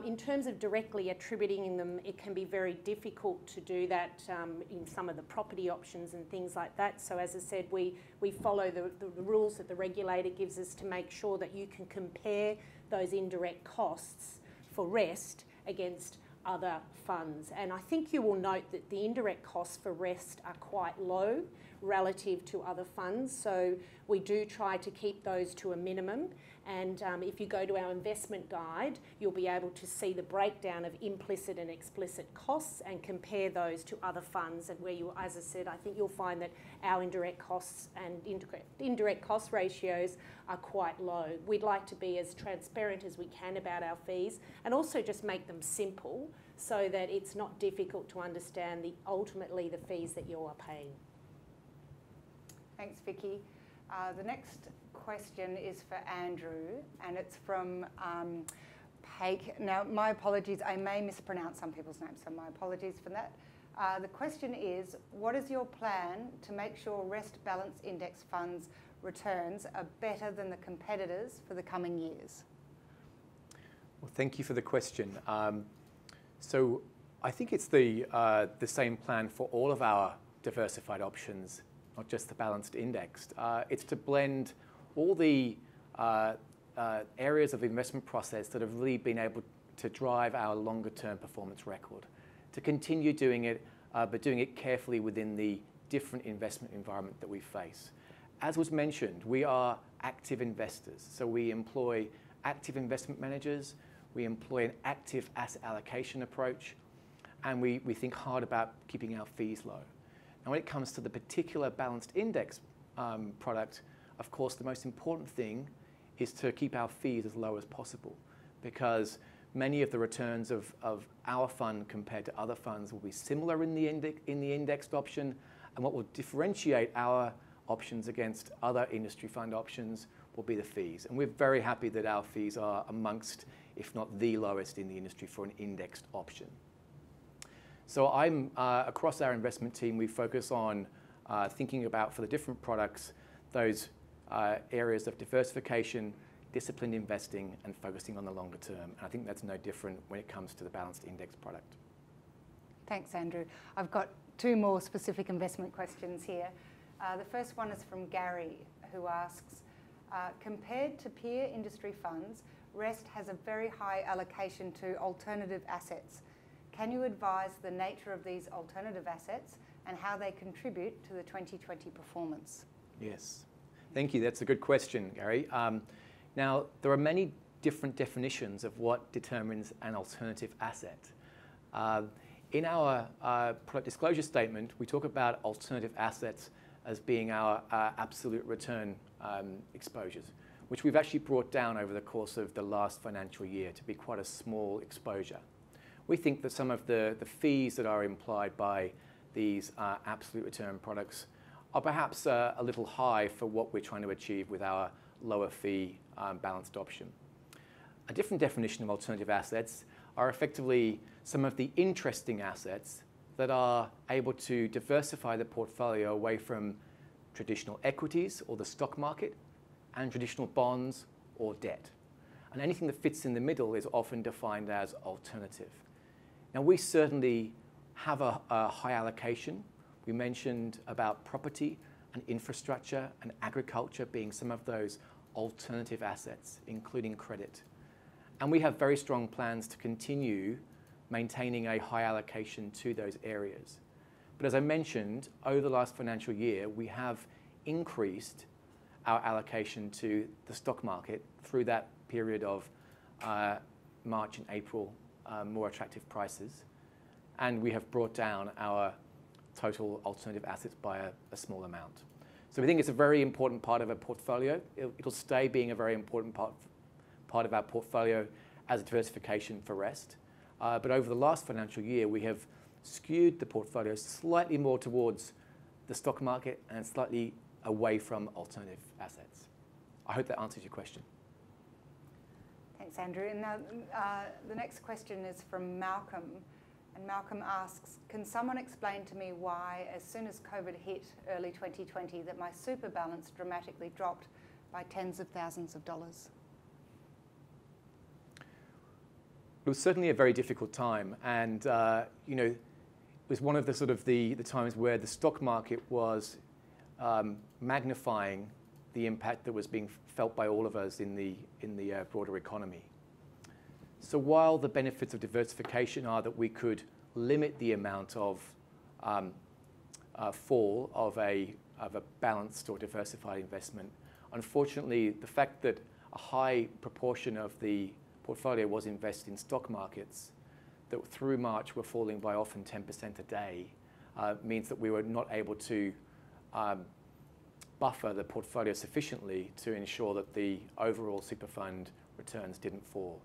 In terms of directly attributing them, it can be very difficult to do that in some of the property options and things like that. So as I said, we follow the rules that the regulator gives us to make sure that you can compare those indirect costs for REST against other funds. And I think you will note that the indirect costs for REST are quite low relative to other funds. So we do try to keep those to a minimum. And if you go to our investment guide, you'll be able to see the breakdown of implicit and explicit costs and compare those to other funds. And where you, as I said, I think you'll find that our indirect costs and indirect cost ratios are quite low. We'd like to be as transparent as we can about our fees and also just make them simple so that it's not difficult to understand ultimately the fees that you are paying. Thanks, Vicky. The next question is for Andrew, and it's from Paik. Now, my apologies, I may mispronounce some people's names, so my apologies for that. The question is, what is your plan to make sure REST Balance Index funds returns are better than the competitors for the coming years? Well, thank you for the question. So I think it's the same plan for all of our diversified options, not just the balanced indexed. It's to blend all the areas of the investment process that have really been able to drive our longer term performance record, to continue doing it, but doing it carefully within the different investment environment that we face. As was mentioned, we are active investors. So we employ active investment managers, we employ an active asset allocation approach, and we think hard about keeping our fees low. Now, when it comes to the particular balanced index product, of course, the most important thing is to keep our fees as low as possible, because many of the returns of our fund compared to other funds will be similar in the indexed option, and what will differentiate our options against other industry fund options will be the fees. And we're very happy that our fees are amongst, if not the lowest in the industry for an indexed option. So across our investment team, we focus on thinking about, for the different products, those areas of diversification, disciplined investing, and focusing on the longer term. And I think that's no different when it comes to the balanced index product. Thanks, Andrew. I've got two more specific investment questions here. The first one is from Gary, who asks, compared to peer industry funds, REST has a very high allocation to alternative assets. Can you advise the nature of these alternative assets and how they contribute to the 2020 performance? Yes, thank you. That's a good question, Gary. Now, there are many different definitions of what determines an alternative asset. In our product disclosure statement, we talk about alternative assets as being our absolute return exposures, which we've actually brought down over the course of the last financial year to be quite a small exposure. We think that some of the fees that are implied by these absolute return products are perhaps a little high for what we're trying to achieve with our lower fee balanced option. A different definition of alternative assets are effectively some of the interesting assets that are able to diversify the portfolio away from traditional equities or the stock market and traditional bonds or debt. And anything that fits in the middle is often defined as alternative. Now, we certainly have a high allocation. We mentioned about property and infrastructure and agriculture being some of those alternative assets, including credit. And we have very strong plans to continue maintaining a high allocation to those areas. But as I mentioned, over the last financial year, we have increased our allocation to the stock market through that period of March and April, more attractive prices. And we have brought down our total alternative assets by a small amount. So we think it's a very important part of our portfolio. It'll stay being a very important part of our portfolio as a diversification for Rest. But over the last financial year, we have skewed the portfolio slightly more towards the stock market and slightly away from alternative assets. I hope that answers your question. Thanks, Andrew. And now, the next question is from Malcolm. And Malcolm asks, can someone explain to me why, as soon as COVID hit early 2020, that my super balance dramatically dropped by tens of thousands of dollars? It was certainly a very difficult time, and it was one of the times where the stock market was magnifying the impact that was being felt by all of us in the broader economy. So while the benefits of diversification are that we could limit the amount of fall of a balanced or diversified investment, unfortunately, the fact that a high proportion of the portfolio was invested in stock markets that through March were falling by often 10% a day means that we were not able to buffer the portfolio sufficiently to ensure that the overall super fund returns didn't fall.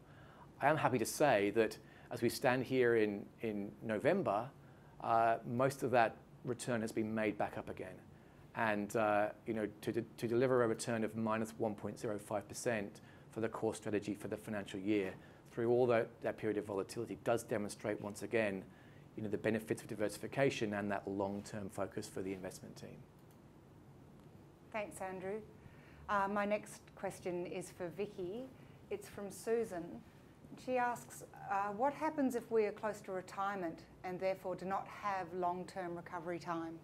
I am happy to say that as we stand here in November, most of that return has been made back up again. And to deliver a return of minus 1.05% for the core strategy for the financial year through all that period of volatility does demonstrate once again the benefits of diversification and that long-term focus for the investment team. Thanks, Andrew. My next question is for Vicky. It's from Susan. She asks, what happens if we are close to retirement and therefore do not have long-term recovery time?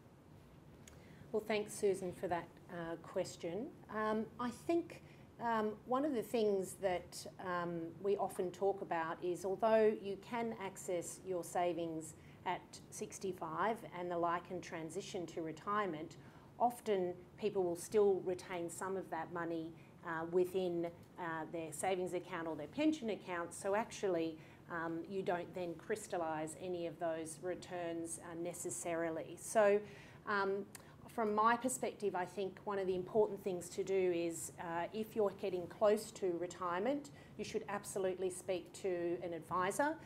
Well, thanks, Susan, for that question. I think one of the things that we often talk about is although you can access your savings at 65 and the like and transition to retirement, often people will still retain some of that money within their savings account or their pension account. So actually, you don't then crystallise any of those returns necessarily. So from my perspective, I think one of the important things to do is if you're getting close to retirement, you should absolutely speak to an advisor.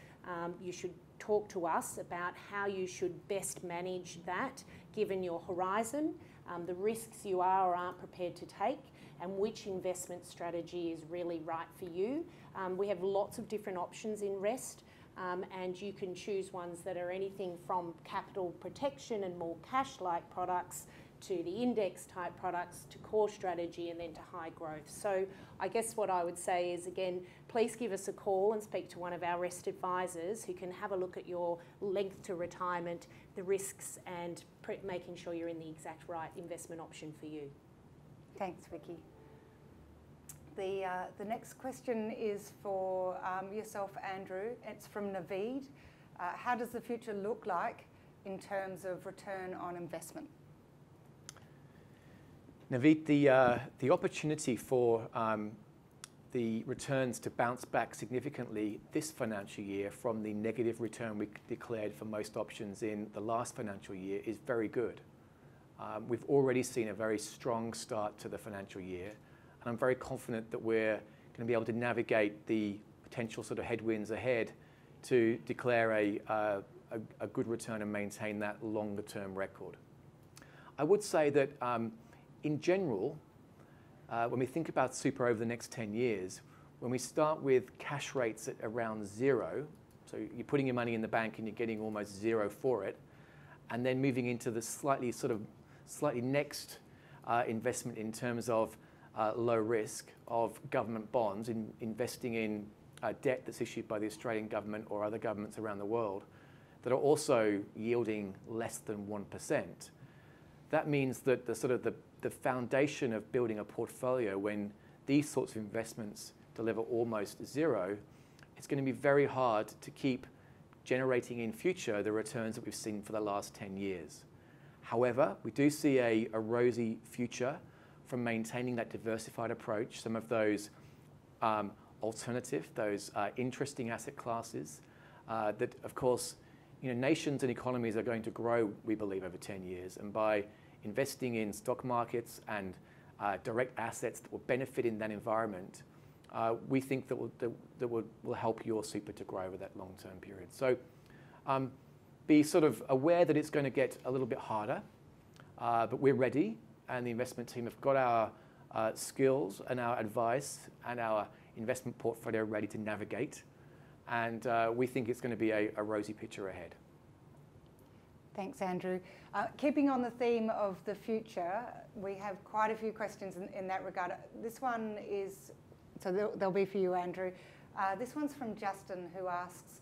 You should talk to us about how you should best manage that given your horizon, the risks you are or aren't prepared to take, and which investment strategy is really right for you. We have lots of different options in Rest, and you can choose ones that are anything from capital protection and more cash-like products to the index type products to core strategy and then to high growth. So I guess what I would say is, again, please give us a call and speak to one of our Rest advisors who can have a look at your length to retirement, the risks, and making sure you're in the exact right investment option for you. Thanks, Vicky. The next question is for yourself, Andrew. It's from Naveed. How does the future look like in terms of return on investment? Naveed, the opportunity for the returns to bounce back significantly this financial year from the negative return we declared for most options in the last financial year is very good. We've already seen a very strong start to the financial year, and I'm very confident that we're going to be able to navigate the potential sort of headwinds ahead to declare a good return and maintain that longer term record. I would say that in general, when we think about super over the next 10 years, when we start with cash rates at around zero, so you're putting your money in the bank and you're getting almost zero for it, and then moving into the slightly next investment in terms of low risk of government bonds, investing in debt that's issued by the Australian government or other governments around the world that are also yielding less than 1%. That means that the foundation of building a portfolio when these sorts of investments deliver almost zero, it's going to be very hard to keep generating in future the returns that we've seen for the last 10 years. However, we do see a rosy future from maintaining that diversified approach, some of those alternative, those interesting asset classes that, of course, nations and economies are going to grow, we believe, over 10 years. And by investing in stock markets and direct assets that will benefit in that environment, we think that will help your super to grow over that long-term period. So be sort of aware that it's going to get a little bit harder, but we're ready, and the investment team have got our skills and our advice and our investment portfolio ready to navigate. And we think it's going to be a rosy picture ahead. Thanks, Andrew. Keeping on the theme of the future, we have quite a few questions in that regard. This one is, so they'll be for you, Andrew. This one's from Justin, who asks,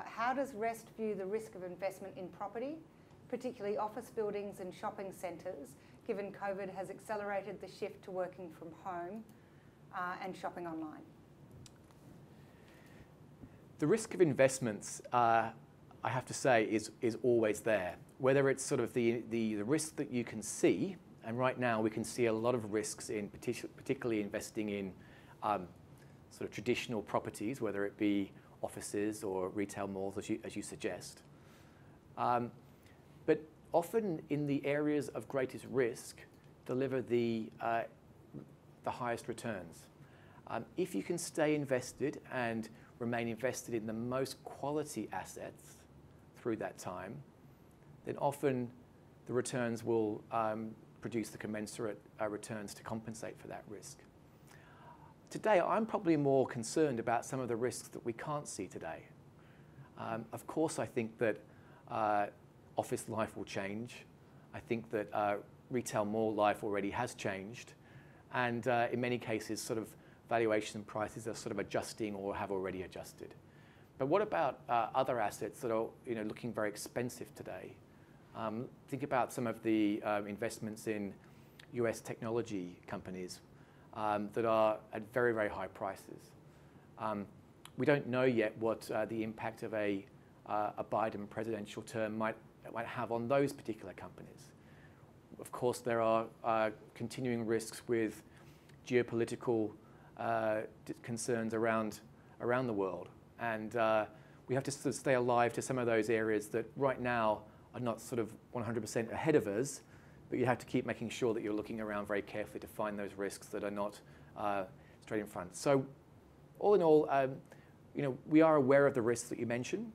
how does REST view the risk of investment in property, particularly office buildings and shopping centres, given COVID has accelerated the shift to working from home and shopping online? The risk of investments, I have to say, is always there. Whether it's sort of the risk that you can see, and right now we can see a lot of risks in particularly investing in sort of traditional properties, whether it be offices or retail malls, as you suggest. But often in the areas of greatest risk, deliver the highest returns. If you can stay invested and remain invested in the most quality assets through that time, then often the returns will produce the commensurate returns to compensate for that risk. Today, I'm probably more concerned about some of the risks that we can't see today. Of course, I think that office life will change. I think that retail mall life already has changed. And in many cases, sort of valuation prices are sort of adjusting or have already adjusted. But what about other assets that are looking very expensive today? Think about some of the investments in US technology companies that are at very, very high prices. We don't know yet what the impact of a Biden presidential term might have on those particular companies. Of course, there are continuing risks with geopolitical concerns around the world. And we have to sort of stay alive to some of those areas that right now are not sort of 100% ahead of us, but you have to keep making sure that you're looking around very carefully to find those risks that are not straight in front. So all in all, we are aware of the risks that you mentioned.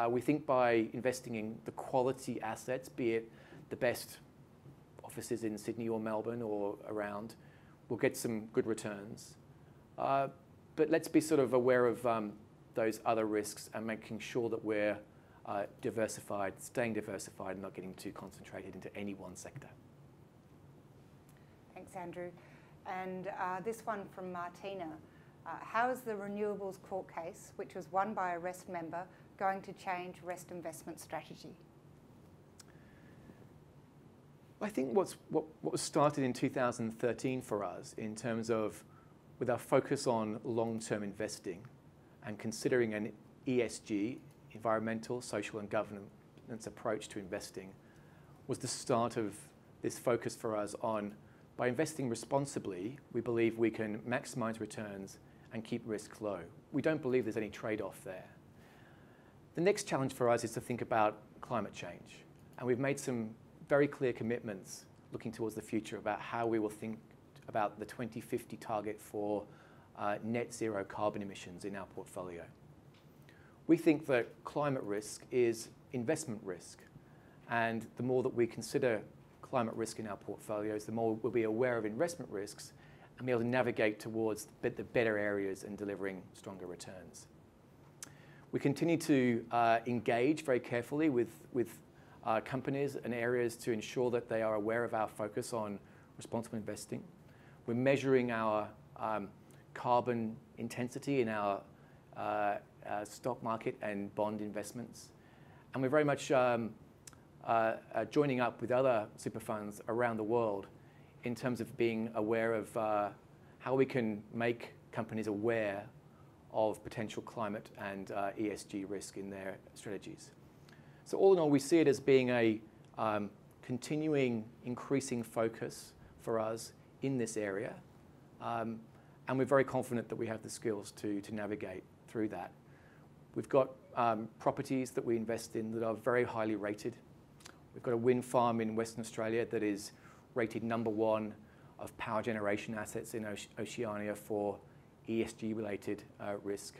We think by investing in the quality assets, be it the best offices in Sydney or Melbourne or around, we'll get some good returns. But let's be sort of aware of those other risks and making sure that we're diversified, staying diversified, and not getting too concentrated into any one sector. Thanks, Andrew. And this one from Martina. How is the renewables court case, which was won by a REST member, going to change REST investment strategy? I think what was started in 2013 for us in terms of with our focus on long-term investing and considering an ESG, environmental, social and governance approach to investing, was the start of this focus for us on, by investing responsibly, we believe we can maximize returns and keep risk low. We don't believe there's any trade-off there. The next challenge for us is to think about climate change. And we've made some very clear commitments looking towards the future about how we will think about the 2050 target for net zero carbon emissions in our portfolio. We think that climate risk is investment risk. And the more that we consider climate risk in our portfolios, the more we'll be aware of investment risks and be able to navigate towards the better areas and delivering stronger returns. We continue to engage very carefully with companies and areas to ensure that they are aware of our focus on responsible investing. We're measuring our carbon intensity in our stock market and bond investments. And we're very much joining up with other super funds around the world in terms of being aware of how we can make companies aware of potential climate and ESG risk in their strategies. So all in all, we see it as being a continuing, increasing focus for us in this area. And we're very confident that we have the skills to navigate through that. We've got properties that we invest in that are very highly rated. We've got a wind farm in Western Australia that is rated #1 of power generation assets in Oceania for ESG-related risk.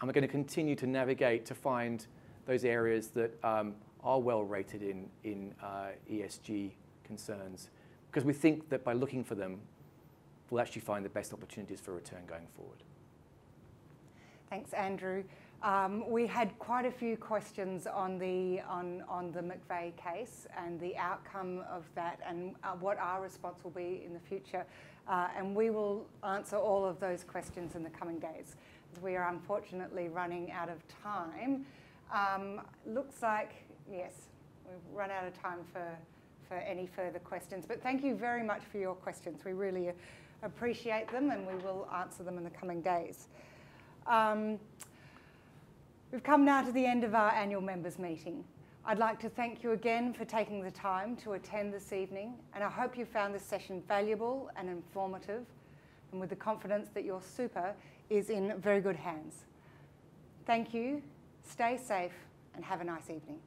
And we're going to continue to navigate to find those areas that are well rated in ESG concerns, because we think that by looking for them, we'll actually find the best opportunities for return going forward. Thanks, Andrew. We had quite a few questions on the McVeigh case and the outcome of that, and what our response will be in the future. And we will answer all of those questions in the coming days, as we are unfortunately running out of time. Looks like, yes, we've run out of time for any further questions. But thank you very much for your questions. We really appreciate them, and we will answer them in the coming days. We've come now to the end of our annual members meeting. I'd like to thank you again for taking the time to attend this evening, and I hope you found this session valuable and informative, and with the confidence that your super is in very good hands. Thank you, stay safe, and have a nice evening.